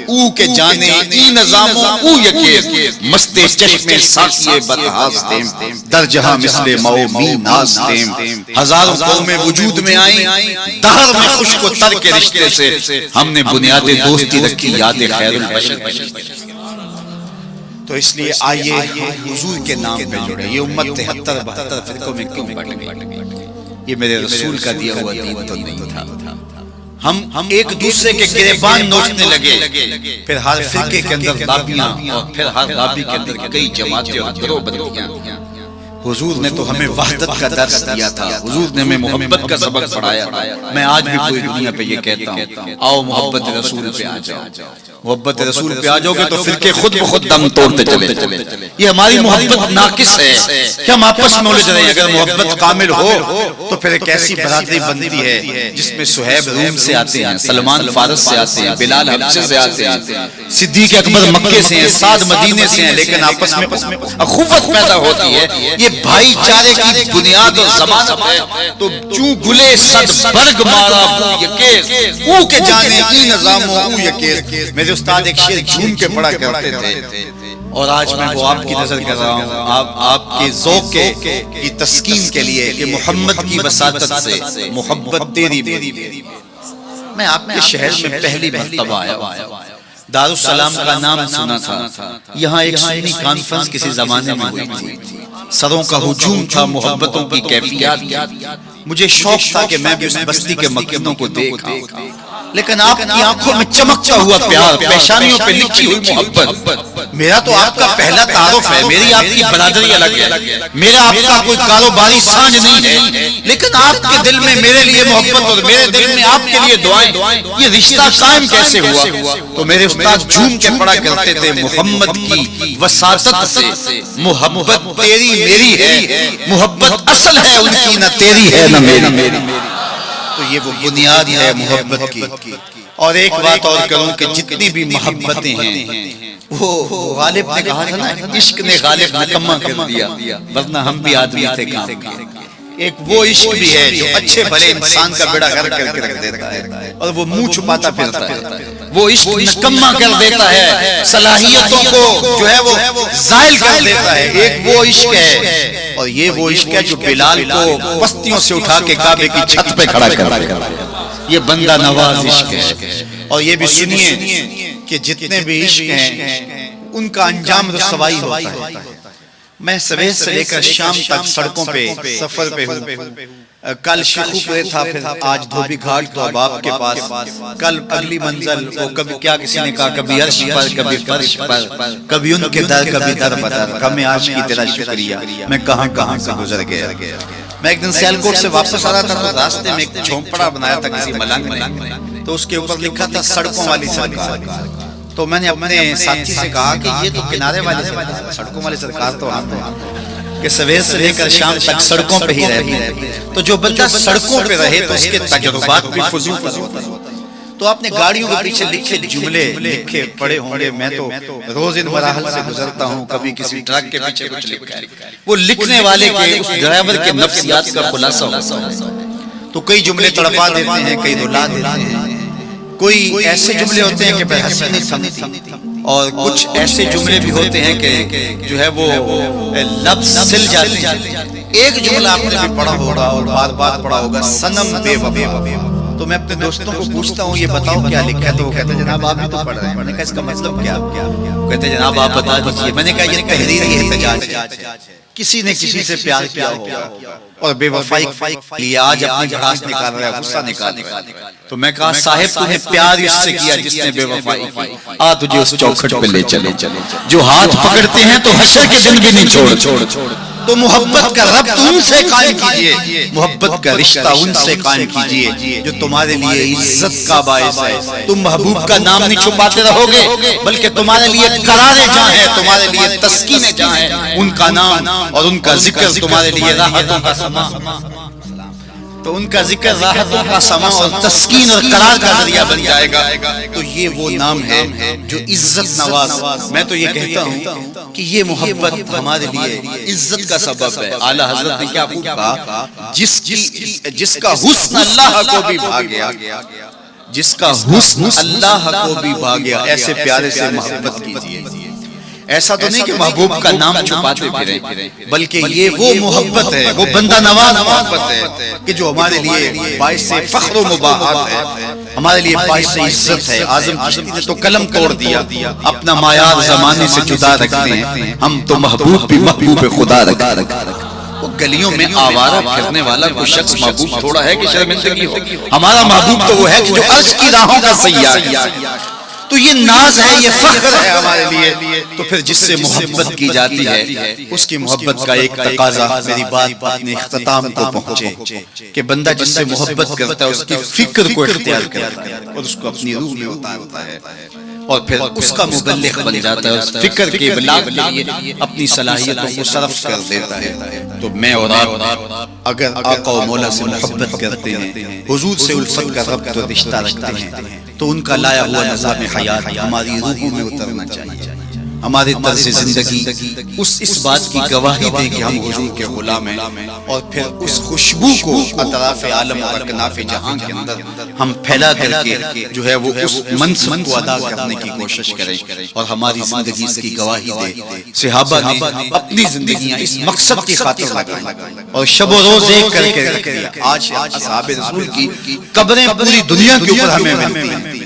او کے جانے ای نظاموں او یکیس، مست چشم ساقی بدحاستیم، در جہاں مثل مو می ناستیم، ہزاروں قومیں وجود میں آئیں، دہر میں خشک و تر کے رشتے سے ہم نے بنیاد دوستی رکھی یاد خیر البشر۔ تو اس لیے آئیے حضور کے نام پہ جڑے، یہ امت 73-72 فرقوں میں کیوں بٹ گئی، یہ میرے رسول کا دیا ہوا دین تو نہیں تھا۔ ہم ایک دوسرے کے گریبان نوچنے لگے، پھر ہر فرقے کے اندر لابیاں، اور پھر ہر لابی کے اندر کئی جماعتیں اور گروہ بندیاں۔ حضور نے تو ہمیں وحدت کا درس دیا تھا، حضور نے ہمیں محبت کا سبق پڑھایا۔ میں آج بھی پوری دنیا پہ یہ کہتا ہوں، آؤ محبت رسول پہ آ جاؤ، محبت رسول پہ آ جاؤ گے تو فرقے خود بخود دم توڑتے چلے۔ یہ ہماری محبت ناقص ہے کہ ہم آپس میں الجھ رہے ہیں، اگر محبت کامل ہو تو پھر ایک ایسی برادری بنتی ہے جس میں صہیب روم سے آتے ہیں، سلمان فارس سے آتے ہیں، بلال حبشے سے آتے ہیں، صدیق اکبر مکے سے ہیں، سعد مدینے سے ہیں، لیکن آپس میں اخوت پیدا ہوتی ہے۔ یہ بھائی چارے کی بنیاد اور ضمانت ہے۔ تو چوں گلے صد برگ مارا بو یکیس، او کے جانے ای نظاموں او یکیس۔ میرے استاد ایک شعر جھوم کے پڑھا کرتے تھے، اور آج میں وہ آپ کی نظر کر رہا ہوں، آپ کے ذوق کی تسکین کے لیے کہ محمد کی وساطت سے محبت تیری میری۔ میں آپ کے شہر میں پہلی مرتبہ آیا، دارالسلام کا نام سنا تھا، یہاں ایک سنی کانفرنس کسی زمانے میں ہوئی تھی، سروں کا ہجوم تھا، محبتوں کی کیفیات تھی. مجھے شوق تھا کہ میں بھی اس بستی کے مکینوں کو دیکھاں، لیکن آپ کی آنکھوں میں چمکتا ہوا پیار، پیشانیوں پہ لکھی ہوئی محبت. میرا تو آپ کا پہلا تعارف ہے، میری آپ کی برادری الگ ہے، میرا آپ کا کوئی کاروباری سانج نہیں ہے، لیکن آپ کے دل میں میرے لیے محبت اور میرے دل میں آپ کے لیے دعائیں. یہ رشتہ قائم کیسے ہوا؟ تو میرے استاد جھوم کے پڑا کرتے تھے محمد کی وساطت سے، محبت تیری میری ہے، محبت اصل ہے ان کی، نہ تیری ہے نہ میری. تو یہ وہ بنیاد ہے محبت کی. اور ایک بات اور کروں کہ جتنی بھی محبتیں ہیں، وہ غالب نے کہا تھا نا، عشق نے غالب نکما کر دیا، ورنہ ہم بھی آدمی تھے کام کے. ایک وہ عشق بھی ہے جو اچھے بھلے انسان کا بیڑا غرق کر کے رکھ دیتا ہے اور وہ منہ چھپاتا پھرتا ہے. وہ عشق نکما کر دیتا ہے، صلاحیتوں کو جو ہے وہ زائل کر دیتا ہے. ایک وہ عشق ہے، اور یہ وہ عشق ہے جو بلال کو پستیوں سے اٹھا کے کعبے کی چھت پہ کھڑا کر دے. یہ بندہ نواز عشق ہے. اور یہ بھی سنیے کہ جتنے بھی عشق ہیں ان کا انجام رسوائی ہوتا ہے. میں صبح سے لے کر شام تک سڑکوں پہ سفر پہ ہوں. کل شیخو پہ تھا، پھر آج دھوبی گھاٹ تو اب آپ کے پاس. کل اگلی منزل وہ کبھی کیا کسی نے کہا، کبھی عرش پر کبھی فرش پر، کبھی ان کے در کبھی در بدر. ہمیں آج کی تیرا شکریہ، میں کہاں کہاں سے گزر گیا. میں ایک دن سیالکوٹ سے واپس آ رہا تھا تو راستے میں ایک جھونپڑا بنایا تھا کسی ملنگ نے، تو اس کے اوپر لکھا تھا سڑکوں والی سرکار. تو میں نے اپنے ساتھی سے کہا کہ یہ تو کنارے والی سرکار، سڑکوں والی سرکار تو ہم ہیں کہ صبح سے لے کر شام تک سڑکوں پہ ہی رہتے. تو جو بندہ سڑکوں پہ رہے تو اس کے تجربات بھی فضول ہوتے ہیں. تو آپ نے گاڑیوں کے پیچھے لکھے جملے لکھے پڑے ہوں گے. میں تو روز ان مراحل سے گزرتا ہوں. کبھی کسی ٹرک کے پیچھے کچھ لکھا ہے، وہ لکھنے والے کے اس ڈرائیور کے نفسیات کا خلاصہ ہوتا ہے. تو کئی جملے تڑپا دیتے ہیں، کئی رلا دیتے ہیں. کوئی ایسے جملے ہوتے ہیں کہ بے حسی نہیں تھمتی، اور کچھ ایسے جملے بھی ہوتے ہیں کہ جو ہے وہ لفظ سل جاتے ہیں. ایک جملہ آپ نے بھی پڑھا ہوگا اور بار بار پڑھا ہوگا، صنم بے وفا. تو میں اپنے دوستوں کو پوچھتا ہوں یہ بتاؤ کیا لکھا ہے، تو وہ کہتے ہیں جناب آپ بھی تو پڑھ رہے ہیں. میں نے کہا اس کا مطلب کیا؟ کہتے ہیں جناب آپ بتا دیجئے. میں نے کہا یہ تحریری احتجاج ہے، کسی نے کسی سے پیار کیا ہوگا اور بے وفائی کے لیے آج اپنی بھڑاس نکال رہا ہے، غصہ نکال رہا ہے. تو میں کہا صاحب تمہیں پیار اس سے کیا جس نے بے وفائی کی، آ تجھے اس چوکھٹ پہ لے چلے. جو ہاتھ پکڑتے ہیں تو حشر کے دن بھی نہیں چھوڑ. تو محبت کا ربط ان سے قائم کیجئے، محبت کا رشتہ ان سے قائم کیجئے جو تمہارے لیے عزت کا باعث ہے. تم محبوب کا نام نہیں چھپاتے رہو گے، بلکہ تمہارے لیے قرار جاں ہے، تمہارے لیے تسکین جاں ہے. ان کا نام اور ان کا ذکر تمہارے لیے راحتوں کا سما. تو ان کا ذکر راحتوں کا سما اور تسکین اور قرار کا ذریعہ بن جائے گا. تو یہ وہ نام ہے جو عزت نواز. میں تو یہ کہتا ہوں کہ یہ محبت ہمارے لیے عزت کا سبب ہے. اعلیٰ حضرت نے کیا کہا، جس کا حسن اللہ کو بھی بھا گیا، جس کا حسن اللہ کو بھی بھا گیا، ایسے پیارے سے محبت کیجیے. ایسا تو نہیں کہ محبوب کا نام چھپاتے پھریں، بلکہ یہ وہ محبت ہے، وہ بندہ نواز محبت ہے کہ جو ہمارے لیے باعث فخر و مباحات ہے، ہمارے لیے باعث عزت ہے. اعظم چشتی نے تو قلم توڑ دیا، اپنا معیار زمانے سے جدا رکھتے ہیں، ہم تو محبوب بھی محبوب خدا رکھتے. وہ گلیوں میں آوارہ پھرنے والا کوئی شخص محبوب تھوڑا ہے کہ شرمندگی ہو. ہمارا محبوب تو وہ ہے کہ جو عرش کی راہوں کا سیاح. تو یہ ناز ہے، یہ فخر ہے ہمارے لیے. تو پھر جس سے محبت کی جاتی ہے اس کی محبت کا ایک تقاضا، میری بات اپنے اختتام کو پہنچے، کہ بندہ جس سے محبت کرتا ہے اس کی فکر کو اختیار کرتا ہے اور اس کو اپنی روح میں اتارتا ہے، اور پھر اس کا مبلغ بن جاتا ہے، اس فکر کے ابلاغ کے لیے اپنی صلاحیتوں کو صرف کر دیتا ہے. تو میں اور آپ اگر آقا و مولا سے محبت کرتے ہیں، حضور سے الفت کا ربط و رشتہ رکھتے ہیں، تو ان کا لایا ہوا نظام حیات ہماری روحوں میں اترنا چاہیے. ہمارے طرز زندگی اس بات کی گواہی دے کہ ہم حضور کے غلام ہیں، اور پھر اس خوشبو کو اطراف عالم اور اکناف جہاں کے اندر ہم پھیلا کر کے جو ہے وہ اس منصب کو ادا کرنے کی کوشش کریں، اور ہماری زندگی اس کی گواہی دے. صحابہ نے اپنی زندگیاں اس مقصد کی خاطر لگائیں اور شب و روز ایک کر کے رکھ دیا. آج اصحاب رسول کی قبریں پوری دنیا کے اوپر ہمیں ملتی ہیں.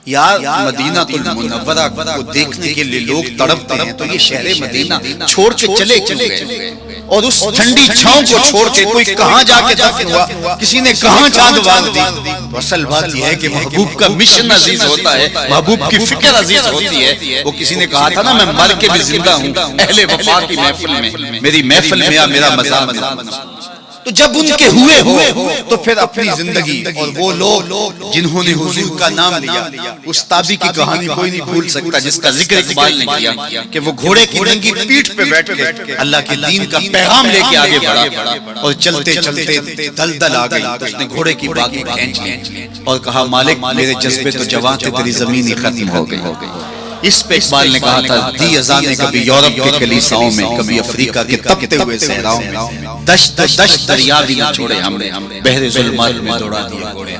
یار مدینہ المنورہ کو دیکھنے کے لیے لوگ تڑپتے ہیں، تو یہ شہر مدینہ چھوڑ کے چلے گئے. اور اس ٹھنڈی چھاؤں کو چھوڑ کے کوئی کہاں جا کے دفن ہوا، کسی نے کہاں چاند باندھ دی. تو اصل بات یہ ہے کہ محبوب کا مشن عزیز ہوتا ہے، محبوب کی فکر عزیز ہوتی ہے. وہ کسی نے کہا تھا نا، میں مر کے بھی زندہ ہوں اہل وفا کی محفل میں، میری محفل میں میرا مزار میں. تو جب ان کے ہوئے تو پھر اپنی زندگی اور وہ لوگ جنہوں نے حضور کا نام لیا، اس تابی کی کہانی کوئی نہیں بھول سکتا جس کا ذکر اقبال نے کیا کہ وہ گھوڑے کی ننگی پیٹھ پہ بیٹھ کے اللہ کے دین کا پیغام لے کے آگے بڑھا، اور چلتے چلتے دلدل آ گئی. اس نے گھوڑے کی باگی کھینچ لی اور کہا مالک میرے جذبے تو جوان تھے، تیری زمین ہی ختم ہو گئی. اس پہ اقبال نے کہا تھا دی ازانے کبھی یورپ کے کلیساؤں میں، کبھی افریقہ کے تپتے ہوئے صحراؤں میں، دشت دشت دریا بھی نہ چھوڑے ہم نے، بحر ظلمات میں دوڑا دیا گھوڑے.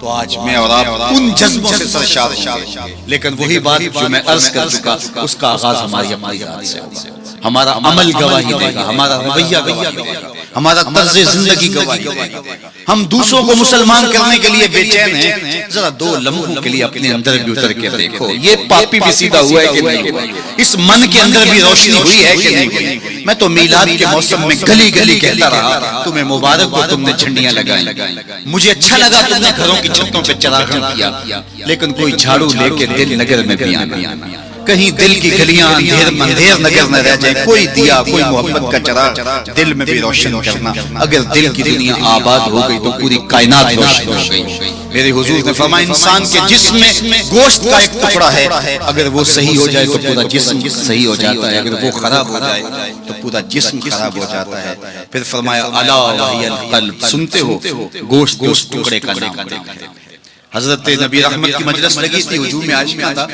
تو آج میں اور آپ ان جذبوں سے سرشار ہوں گے، لیکن وہی بات جو میں عرض کر چکا، اس کا آغاز ہماری اپنی ذات سے ہوگا. ہمارا عمل گواہی دے گا، ہمارا رویہ گواہی دے گا، ہمارا طرز زندگی گواہی دے گا. ہم دوسروں کو مسلمان کرنے کے لیے بے چین ہیں، ذرا 2 لمحوں کے لیے اپنے اندر بھی اتر کے دیکھو، یہ پاپی بھی سیدھا ہوا ہے کہ نہیں ہوا، اس من کے اندر بھی روشنی ہوئی ہے کہ نہیں ہوئی. میں تو میلاد کے موسم میں گلی گلی کہتا رہا تمہیں مبارک ہو تم نے جھنڈیاں لگائیں، مجھے اچھا لگا تم نے گھروں کی چھتوں پہ چراغاں کیا، لیکن کوئی جھاڑو لے کے دل نگر میں بھی آنا، کہیں دل کی گلیاں اندھیر نگر نہ رہ جائے. کوئی دیا، کوئی محبت کا چراغ دل میں بھی روشن کرنا. اگر دل کی دنیا آباد ہو گئی تو پوری کائنات روشن ہو گئی. میرے حضور نے فرمایا انسان کے جسم میں گوشت کا ایک ٹکڑا ہے، اگر وہ صحیح ہو جائے تو پورا جسم صحیح ہو جاتا ہے، اگر وہ خراب ہو جائے تو پورا جسم خراب ہو جاتا ہے. پھر فرمایا الا وہی القلب، سنتے ہو گوشت اس ٹکڑے کا نام ہے. حضرت نبی رحمت کی مجلس لگی تھی، ہجوم میں عاجمی تھا.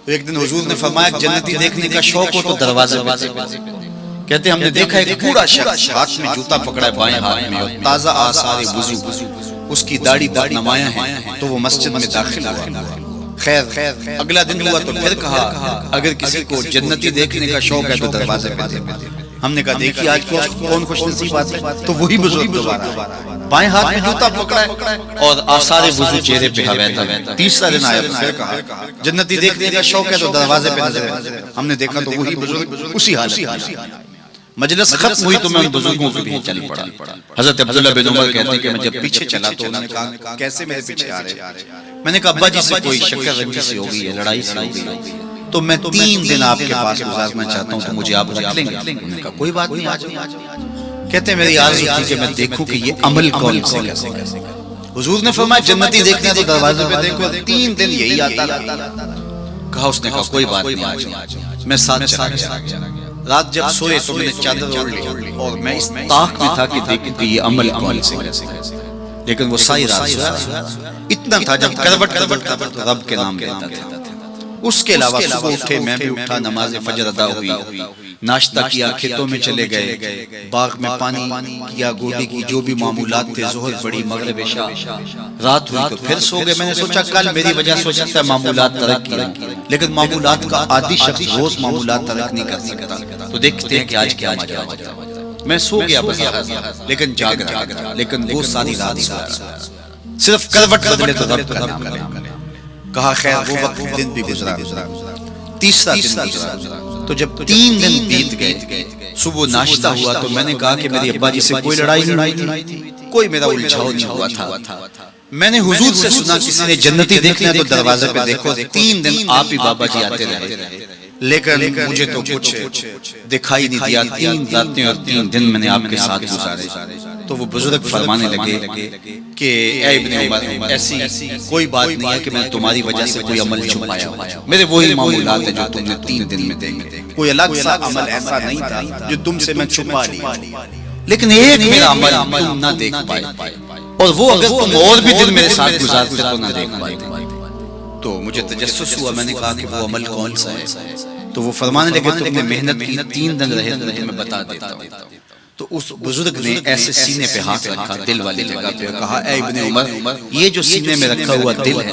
ایک دن حضور نے فرمایا جنتی دیکھنے کا شوق ہو تو دروازے پہ. کہتے ہم نے دیکھا ایک بوڑھا شخص ہاتھ میں جوتا پکڑا ہے بائیں ہاتھ میں، اور تازہ آثار وضو، اس کی داڑھی پر نمایاں ہے. تو وہ مسجد میں داخل ہوا. خیر اگلا دن ہوا تو پھر کہا اگر کسی کو جنتی دیکھنے کا شوق ہے تو دروازے پہ دیکھو. ہم نے کہا دیکھیے آج کون خوش نصیب آدمی. تو وہی بزرگ دوبارہ بائیں ہاتھ میں جوتا پکڑا ہے اور آثار وضو چہرے پہ ہویتا ہے. تیسرا دن آیا تو پھر کہا جنتی دیکھنے کا شوق ہے تو دروازے پہ نظر. ہم نے دیکھا تو وہی بزرگ اسی حالت میں. مجلس ختم ہوئی تو میں ان بزرگوں کے پیچھے چل پڑا. حضرت عبداللہ بن عمر کہتے ہیں کہ میں جب پیچھے چلا تو انہوں نے کہا کیسے میرے پیچھے آ رہے. میں نے کہا ابا جی سے کوئی شکر رنجی سی ہو گئی ہے، لڑائی سی ہو گئی، تو میں 3 دن آپ کے پاس گزارنا چاہتا ہوں، تو مجھے آپ رکھ لیں گے؟ انہوں نے کہا کوئی بات نہیں، آ جاؤ. کہتے ہیں میری آرزو تھی کہ میں دیکھوں کہ یہ عمل کون سے کیسے. حضور نے فرمایا جنتی دیکھنا تو دروازے پہ دیکھو. 3 دن یہی آتا رہا. کہا اس نے کہا کوئی بات نہیں، آ جاؤ. میں ساتھ چلا گیا. رات جب سوئے تو میں نے چادر اوڑھ لی اور میں اس طاق میں تھا کہ دیکھوں کہ یہ عمل کون سے کیسے. لیکن وہ ساری رات اتنا تھا جب کروٹ کرتا تو رب کے نام لیتا تھا. اس کے علاوہ صبح اٹھے، میں بھی اٹھا، نماز فجر ادا ہوئی، ناشتہ کیا، کھیتوں میں چلے گئے، باغ میں پانی کیا، گوڈی کی جو بھی معمولات تھے، ظہر پڑھی، مغرب عشاء، رات ہوئی تو پھر سو گئے. میں نے سوچا کل میری وجہ سے ہو سکتا ہے معمولات ترک کیا، لیکن معمولات کا عادی شخص روز معمولات ترک نہیں کر سکتا. تو دیکھتے ہیں کہ آج کیا ماجرا. میں سو گیا بس لیکن جاگ رہا. لیکن وہ ساری رات سویا، صرف کروٹ بدلے تو رب کا نام کرے. کہا خیر وہ وقت دن بھی گزرا. تیسرا دن گزرا تو جب 3 دن بیت گئے، صبح ناشتہ ہوا تو میں نے کہا کہ میری ابا جی سے کوئی لڑائی نہیں تھی، کوئی میرا الجھاؤ نہیں ہوا تھا. میں نے حضور سے سنا کسی نے جنتی دیکھنا ہے تو دروازے پہ دیکھو. 3 دن آپ ہی بابا جی آتے رہے، لیکن مجھے تو کچھ دکھائی نہیں دیا. 3 راتیں اور 3 دن میں نے آپ کے ساتھ گزارے. تو وہ بزرگ فرمانے لگے کہ اے ابن عمر ایسی کوئی بات نہیں ہے کہ میں تمہاری وجہ سے کوئی عمل چھپایا ہوا. میرے وہی معمولات ہیں جو تم نے 3 دن میں دیکھے. کوئی الگ سا عمل ایسا نہیں تھا جو تم سے میں چھپا لیا، لیکن ایک میرا عمل تم نہ دیکھ پائے، اور وہ اگر تم اور بھی دن میرے ساتھ گزارتے تو نہ دیکھ پائے. تو مجھے تجسس ہوا. میں نے کہا کہ وہ عمل کون سا ہے؟ تو وہ فرمانے لگے تم نے محنت کی، 3 دن رہے تو تمہیں بتا دیتا ہوں. تو اس بزرگ نے ایسے سینے پہ ہاتھ رکھا، دل والی جگہ پہ، کہا اے ابن عمر یہ جو سینے میں رکھا ہوا دل ہے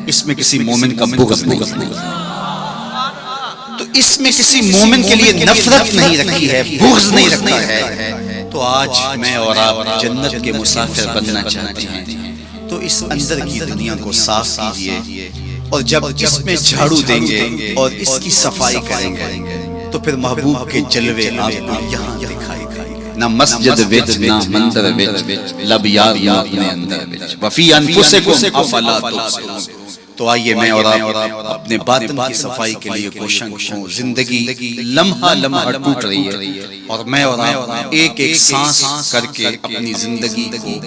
اس میں کسی مومن کا بغض نہیں، تو اس میں کسی مومن کے لیے نفرت نہیں رکھی ہے، بغض نہیں رکھا ہے. تو آج میں اور آپ جنت کے مسافر بننا چاہتے ہیں تو اس اندر کی دنیا کو صاف کیجیے، اور جب اس میں جھاڑو دیں گے اور اس کی صفائی کریں گے تو پھر محبوب کے جلوے آپ کو یہاں دکھائی گئے. نہ مسجد وچ نہ مندر وچ لب یار نہ اپنے اندر وچ وفی انفسکم افلا تبصرون. تو آئیے میں اور آپ اپنے باطن کی صفائی کے لیے کوشاں ہوں. زندگی لمحہ لمحہ ٹوٹ رہی ہے اور میں اور آپ ایک ایک سانس کر کے اپنی زندگی کو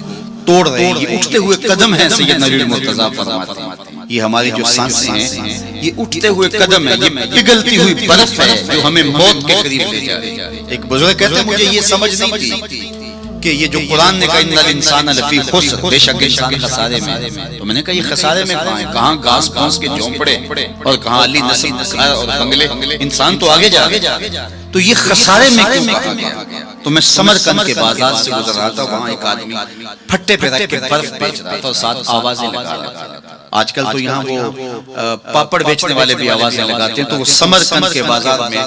توڑ رہے ہیں. یہ اٹھتے ہوئے قدم ہیں سید نبی مرتضیٰ فرماتے ہیں. یہ ہماری جو سانسیں ہیں یہ اٹھتے ہوئے قدم ہے, یہ پگھلتی ہوئی برف ہے جو ہمیں موت کے قریب لے جا رہی ہے. ایک بزرگ کہتے ہیں مجھے یہ سمجھ نہیں تھی کہ یہ جو قرآن نے کہا ان الانسان لفی خسر, بے شک انسان خسارے میں, تو میں نے کہا یہ خسارے میں کہاں ہے؟ کہاں گھاس پھوس کے جھونپڑے اور کہاں علی نسل گھر اور بنگلے, انسان تو آگے جا رہا ہے. تو یہ خسارے میں کیوں کہا گیا؟ تو میں سمرقند کے بازار سے گزر رہا تھا, وہاں ایک آدمی پھٹے پہ رکھ کے برف بیچ رہا تھا اور ساتھ آوازیں لگا رہا تھا. آج کل تو یہاں وہ پاپڑ بیچنے والے بھی آوازیں لگاتے ہیں, تو وہ سمرقند کے بازار میں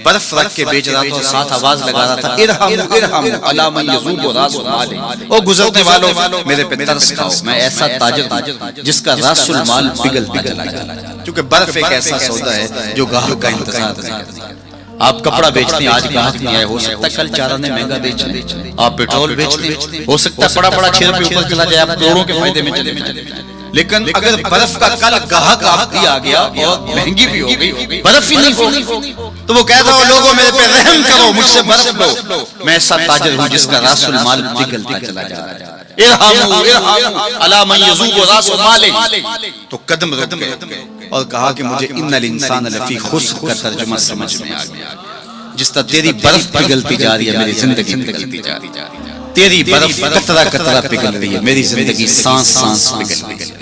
برف رکھ کے بیچ رہا تھا اور ساتھ آواز لگا رہا تھا ارحموا ارحموا علی من یذوب راس المال. او گزرنے والوں میرے پہ ترس کھاؤ, میں ایسا تاجر ہوں جس کا راس المال پگھلتا چلا جاتا ہے. کیونکہ برف ایک ایسا سودا ہے جو گاہک کا انتظار نہیں کرتا. آپ کپڑا بیچتے ہیں, آج گاہک نہیں آئے, ہو سکتا ہے کل چارہ نے مہنگا بیچ لیں. آپ پیٹرول بیچتے ہیں, ہو سکتا ہے بڑا 6 روپے اوپر چلا جائے, آپ کروڑوں کے فائدے میں چلے جائیں. لیکن اگر برف کا کل گاہک آپ دیا گیا اور مہنگی بھی ہو گئی, برف ہی نہیں ہوگی, تو وہ کہتا ہو لوگوں میرے پہ رحم کرو, مجھ سے برف لو. میں ایسا تاجر ہوں جس کا راس المال پگھلتا چلا جا رہا ہے. ارحموا ارحموا علی من یذوب راس المال. تو قدم رک گئے اور کہا کہ مجھے ان الانسان لفی خسر کا ترجمہ سمجھ میں آ گیا. جس طرح تیری برف پگھلتی جا رہی ہے میری زندگی پگھلتی جا رہی ہے. تیری برف قطرہ قطرہ پگھل رہی ہے, میری زندگی سانس سانس پگھل رہی ہے.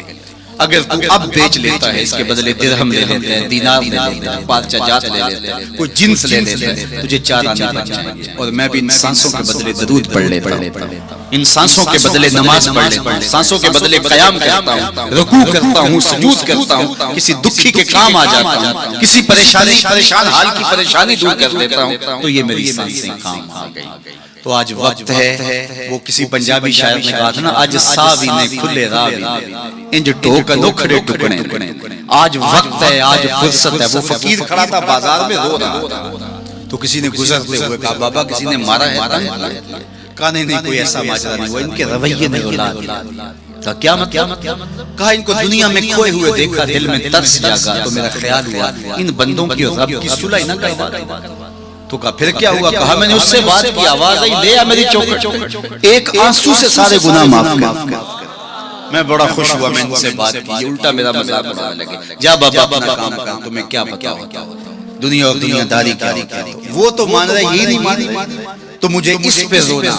اگر تو اب بیچ لیتا ہے, اس کے بدلے درہم لے لیتا ہے, دینار لے لیتا ہے, بادشاہ جات لے لیتا ہے, کوئی جنس لے لیتا ہے, تجھے 4 آنے بچ جائیں گے. اور میں بھی ان سانسوں کے بدلے درود پڑھ لیتا ہوں, ان سانسوں کے بدلے نماز پڑھ لیتا ہوں, سانسوں کے بدلے قیام کرتا ہوں, رکوع کرتا ہوں, سجود کرتا ہوں, کسی دکھی کے کام آ جاتا ہوں, کسی پریشان حال کی پریشانی دور کر دیتا ہوں. تو یہ میری سانسیں کام آ گئی. تو آج وقت ہے, وہ کسی پنجابی شاعر نے کہا تھا نا, آج ساوی نے کھلے راوی انج ٹوک نوکھڑے ٹکڑے. آج وقت ہے, آج فرصت ہے. وہ فقیر کھڑا تھا بازار میں رو رہا تھا, تو کسی نے گزرتے ہوئے کہا بابا کسی نے مارا ہے؟ کہا نہیں کوئی ایسا ماجرا نہیں ہوا, ان کے رویے نے رلا دیا. کہا کیا مطلب؟ کہا ان کو دنیا میں کھوئے ہوئے دیکھا, دل میں ترس جاگا, تو میرا خیال ہوا ان بندوں کی اور رب کی صلح نہ کروا. تو کہا پھر کیا ہوا؟ کہا میں نے اس سے بات کی, آواز آئی لے آ میری چوکھٹ, ایک آنسو سے سارے گناہ معاف کر. میں بڑا خوش ہوا, میں ان سے بات کی, الٹا میرا مذاق اڑانے لگے. جا بابا اپنا کام کر, تمہیں کیا پتا ہوتا دنیا اور دنیا داری کیا ہوتی. وہ تو مان رہے, یہ نہیں مان رہے, تو مجھے اس پہ رونا.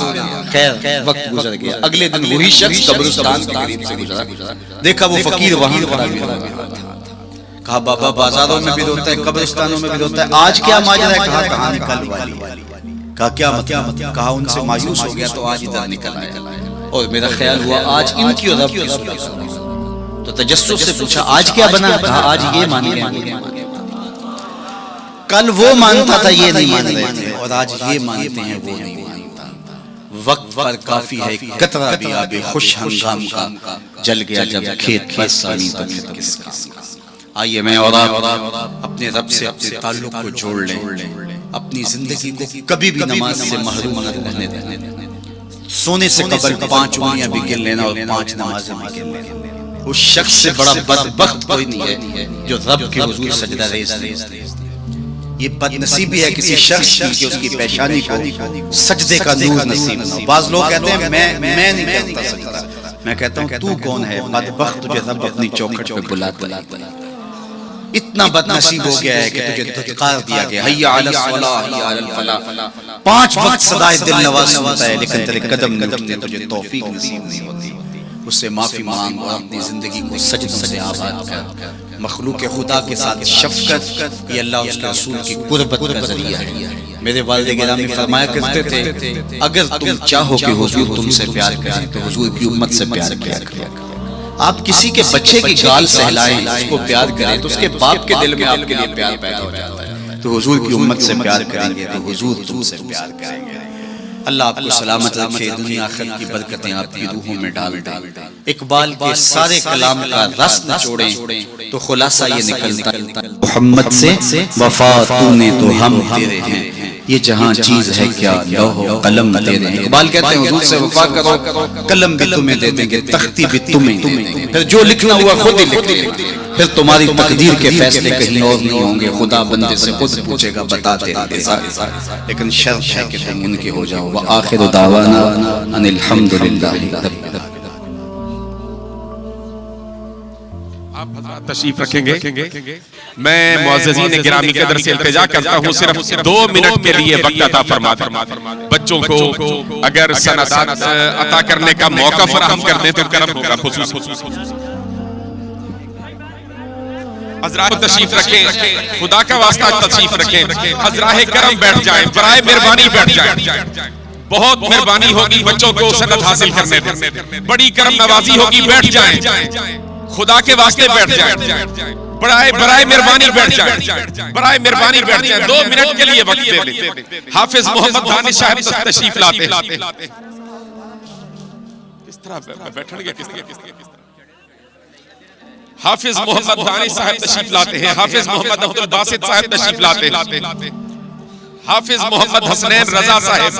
خیر وقت گزر گیا. اگلے دن وہی شخص قبرستان کے قریب سے گزرا, دیکھا وہ فقیر وہاں کھڑا ہے. کہا بابا بازاروں میں بھی روتا ہے, قبرستانوں میں بھی روتا ہے, آج کیا ماجرا ہے؟ کہا کہاں کل والی. کہا کیا مطلب؟ کہا ان سے مایوس ہو گیا تو آج ادھر نکل آیا, اور میرا خیال ہوا آج ان کی اور رب کی صلح. تو تجسس سے پوچھا آج کیا بنا؟ کہا آج یہ مان گیا. کل وہ مانتا تھا یہ نہیں مان رہے تھے, اور آج یہ مانتے ہیں وہ نہیں مانتا. وقت پر کافی ہے, قطرہ بھی آبے خوش ہنگام کا جل گیا جب کھیت پر سانی تو پھر کس کا. آئیے میں اور آپ اپنے رب سے اپنے تعلق کو جوڑ لیں, اپنی زندگی کو کبھی بھی نماز سے محروم نہ رہنے دیں. سونے سے قبل 5 انگلیاں بھی گن لینا اور 5 نمازیں بھی گن لینا. اس شخص سے بڑا بدبخت کوئی نہیں ہے جو رب کے حضور سجدہ ریز نہیں. یہ بد نصیبی ہے کسی شخص کی کہ اس کی پیشانی کو سجدے کا نور نصیب نہ. بعض لوگ کہتے ہیں میں نہیں کرتا سجدہ, میں کہتا ہوں تو کون ہے بدبخت تجھے رب اپنی چوکھٹ پہ بلاتا ہے. اتنا بد نصیب ہو گیا ہے کہ تجھے دھتکار دیا گیا, حی علی الصلاۃ حی علی الفلاح. 5 وقت صدائے دل نواز سنتا ہے لیکن تیرے قدم نہیں اٹھتے, تجھے توفیق نصیب نہیں ہوتی. اس سے معافی مانگ اور اپنی زندگی کو سجدوں سے آباد کر. مخلوق خدا کے ساتھ شفقت یہ اللہ اس کے رسول کی قربت کا ذریعہ ہے. میرے والد گرامی فرمایا کرتے تھے اگر تم چاہو کہ حضور تم سے پیار کریں تو حضور کی امت سے پیار کیا کریں. آپ کسی کے بچے کی گال سہلائیں, اس کو پیار کریں تو اس کے باپ کے دل میں آپ کے لیے پیار پیدا ہو جاتا ہے. تو حضور کی امت سے پیار کریں گے تو حضور تم سے پیار کریں گے. اللہ آپ کو سلامت رکھے، دنیا آخرت کی برکتیں آپ کی روحوں میں ڈال دے۔ اقبال کے سارے کلام کا رس نچوڑیں تو خلاصہ یہ نکلتا ہے، محمد سے وفا تو نے تو ہم تیرے ہیں، یہ جہاں چیز ہے کیا لوح و قلم تیرے ہیں۔ اقبال کہتے ہیں حضور سے وفا کرو، قلم بھی تمہیں دے دیں گے، تختی بھی تمہیں دے دیں گے، پھر جو لکھنا ہوا خود ہی لکھ دیں گے، پھر تمہاری تقدیر کے فیصلے کہیں اور نہیں ہوں گے، خدا بندے سے خود پوچھے گا بتا تیرے رضا، لیکن شرط ہے کہ تم ان کے ہو جاؤ۔ وآخر دعوانا ان الحمدللہ رب العالمین۔ آپ حضرات تشریف رکھیں گے، میں معززین گرامی کے در سے التجا کرتا ہوں صرف 2 منٹ کے لیے وقت عطا فرما دیں، بچوں کو اگر سندات عطا کرنے کا موقع فراہم کر دیں تو کرم ہوگا۔ خصوص حضرات تشریف رکھیں، خدا کا واسطہ تشریف رکھیں، حضرات کرم بیٹھ جائیں، برائے مہربانی بیٹھ جائیں، بہت مہربانی ہوگی بچوں کو سند حاصل کرنے دیں، بڑی کرم نوازی ہوگی، بیٹھ جائیں، خدا کے واسطے بیٹھ جائیں، برائے مہربانی بیٹھ جائیں، برائے مہربانی بیٹھ جائیں، 2 منٹ کے لیے وقت دے دیں۔ حافظ محمد دانش صاحب تشریف لاتے ہیں، کس طرح بیٹھن گے، کس طرح حافظ محمد دانش صاحب تشریف لاتے ہیں، حافظ محمد عبد الباسط صاحب تشریف لاتے ہیں، حافظ محمد حسنین رضا صاحب،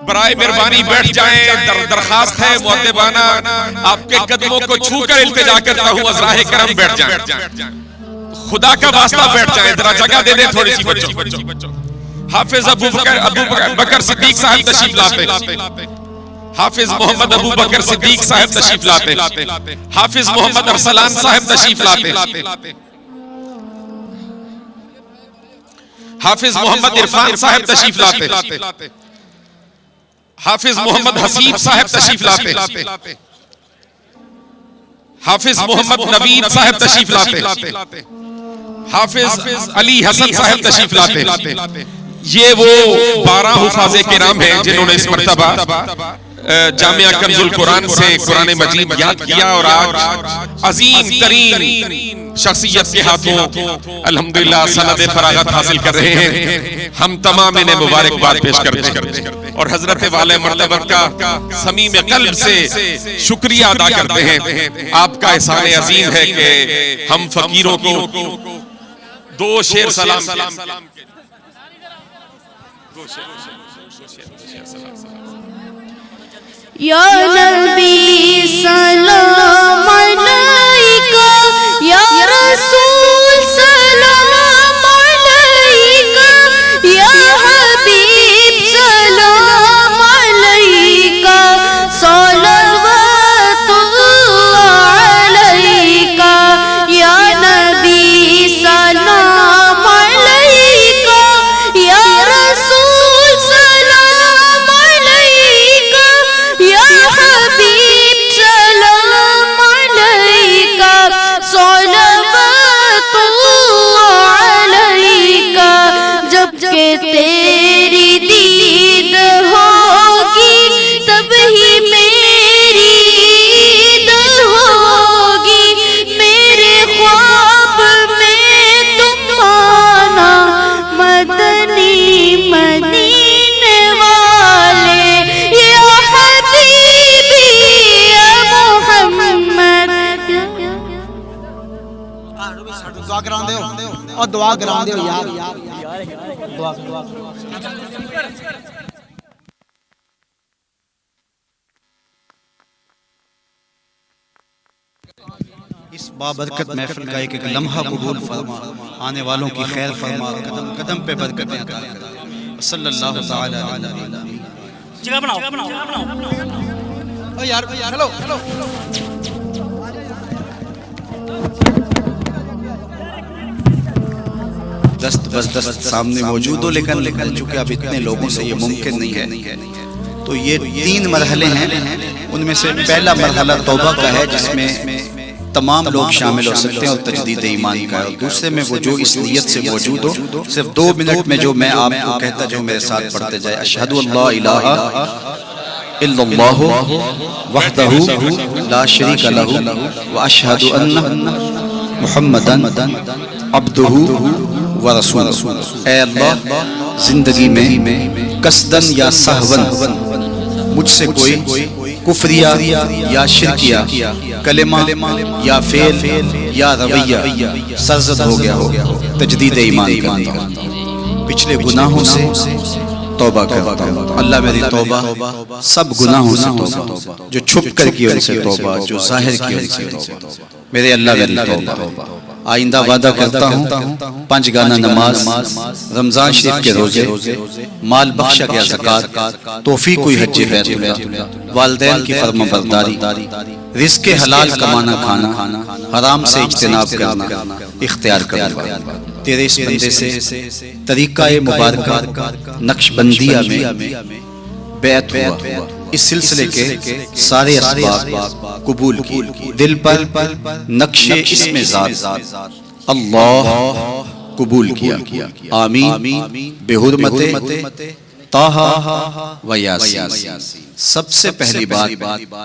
برائے مہربانی بیٹھ جائیں، درخواست ہے مؤدبانہ، آپ کے قدموں کو چھو کر التجا کرتا ہوں، عذراء کرم بیٹھ جائیں، خدا کا واسطہ بیٹھ جائیں، ذرا جگہ دے دیں تھوڑی سی بچوں۔ حافظ ابو بکر صدیق صاحب تشریف لاتے ہیں، حافظ محمد ابو بکر صدیق صاحب تشریف لاتے ہیں، حافظ محمد ارسلان صاحب تشریف لاتے ہیں، حافظ محمد عرفان صاحب تشریف لاتے ہیں، حافظ محمد حسیب صاحب تشریف لاتے ہیں، حافظ محمد نوید صاحب تشریف لاتے ہیں، حافظ علی حسن صاحب تشریف لاتے ہیں۔ یہ وہ 12 حفاظ کرام ہیں جنہوں نے اس مرتبہ جامعہ کنز القرآن سے قرآن مجید یاد کیا، اور آج عظیم ترین شخصیت کے ہاتھوں الحمدللہ سند فراغت حاصل کر رہے ہیں، ہم تمام انہیں مبارکباد پیش کرتے ہیں اور حضرت والے مرتبہ کا صمیم قلب سے شکریہ ادا کرتے ہیں۔ آپ کا احسان عظیم ہے کہ ہم فقیروں کو 2 شعر سلام یا نبی سلام علیکہ، یا رسول سلام علیکہ، یا حبیب سلام علیکہ، صلوات اللہ علیکہ، یا نبی سلام علیکہ، یا رسول سلام علیکہ، یا حبیب سلام علیکہ، صلوات اللہ علیکہ۔ جب کہ تیری دید ہوگی تب ہی میری عید ہوگی، میرے خواب میں تم آنا، مدنی مدینے والے، یا حبیبی یا محمد۔ دعا کران دے اور دعا کران دے یار، دعا اس بابرکت محفل کا ایک لمحہ قبول فرما، آنے والوں کی خیر فرما، قدم قدم پہ برکتیں عطا کر، صلی اللہ تعالی علیہ وسلم۔ جگہ بناؤ او یار چلو دست بس دست سامنے موجود ہو، لیکن چونکہ اب اتنے لوگوں سے یہ ممکن نہیں ہے، تو یہ 3 مرحلے ہیں، ان میں سے پہلا مرحلہ توبہ کا ہے جس میں تمام لوگ شامل ہو سکتے ہیں اور تجدید ایمان کا ہے، اور دوسرے میں وہ جو اس نیت سے موجود ہو، صرف 2 منٹ میں جو میں آپ کو کہتا جو میرے ساتھ پڑھتے جائے، اشہد اللہ الہ الا اللہ وحدہ لا شریک لہ واشہد ان محمدن عبدہ ورسولہ۔ اے اللہ زندگی میں قصدن یا سہون مجھ سے کوئی کفریہ یا شرکیہ کلمہ یا فعل یا رویہ سرزد ہو گیا ہو تجدید ایمان کرتا ہوں، پچھلے گناہوں سے توبہ کرتا ہوں۔ اللہ میری توبہ سب گناہوں سے توبہ، جو چھپ کر کی ان سے توبہ، جو ظاہر کی ان سے توبہ، میرے اللہ میری توبہ۔ آئندہ وعدہ کرتا ہوں 5 گانا نماز، رمضان شریف کے روزے، مال بخشا گیا زکوٰۃ، توفیق ہوئی حج بیت اللہ، والدین کی فرما برداری، رزق حلال کمانا کھانا، حرام سے اجتناب کرنا اختیار کرنا۔ تیرے اس بندے سے طریقہ مبارکہ نقش بندیہ میں بیعت ہوا، اس سلسلے کے سارے اسباب قبول کیے، دل پر نقش اسم ذات اللہ قبول کیا، آمین بحرمت طٰہٰ و یاسین۔ سب سے پہلی بات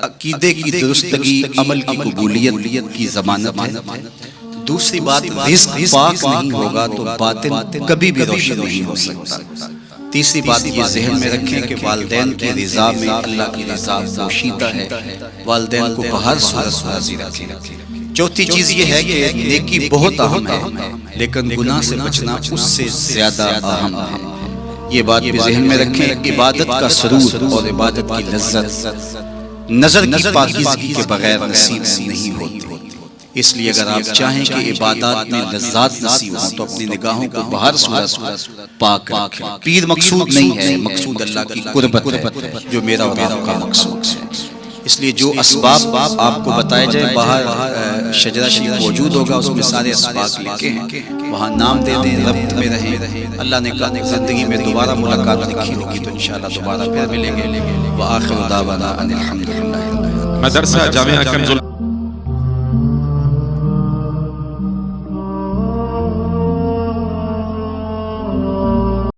عقیدے کی درستگی، عمل کی قبولیت کی ضمانت ہے۔ دوسری بات رزق پاک نہیں ہوگا تو باطن کبھی بھی روشن نہیں ہو سکتا۔ تیسری بات یہ ذہن میں رکھیں کہ والدین کی رضا میں اللہ کی رضا پوشیدہ ہے، والدین کو بہر صورت راضی رکھیں۔ چوتھی چیز یہ ہے کہ نیکی بہت اہم ہے لیکن گناہ سے بچنا اس سے زیادہ اہم ہے۔ یہ بات بھی ذہن میں رکھیں، عبادت کا سرور اور عبادت کی لذت نظر کی پاکیزگی کے بغیر نصیب نہیں ہوتی۔ اس لیے اگر آپ چاہیں کہ عبادات میں لذات نصیب ہوں تو اپنی نگاہوں کو بہر صورت پاک رکھیں۔ پیر مقصود نہیں ہے، مقصود اللہ کی قربت ہے جو میرا اور آپ کا مقصود ہے۔ اس لیے جو اسباب آپ کو بتائے جائے، باہر شجرہ شریف موجود ہوگا، اس میں سارے اسباب لکھے ہیں، وہاں نام دے دیں، ربط میں رہیں۔ اللہ نے کہا زندگی میں دوبارہ ملاقات لکھی ہوگی تو انشاءاللہ دوبارہ پھر ملیں گے۔ وآخر دعوانا ان الحمدللہ۔ مدرسہ جامعہ کنز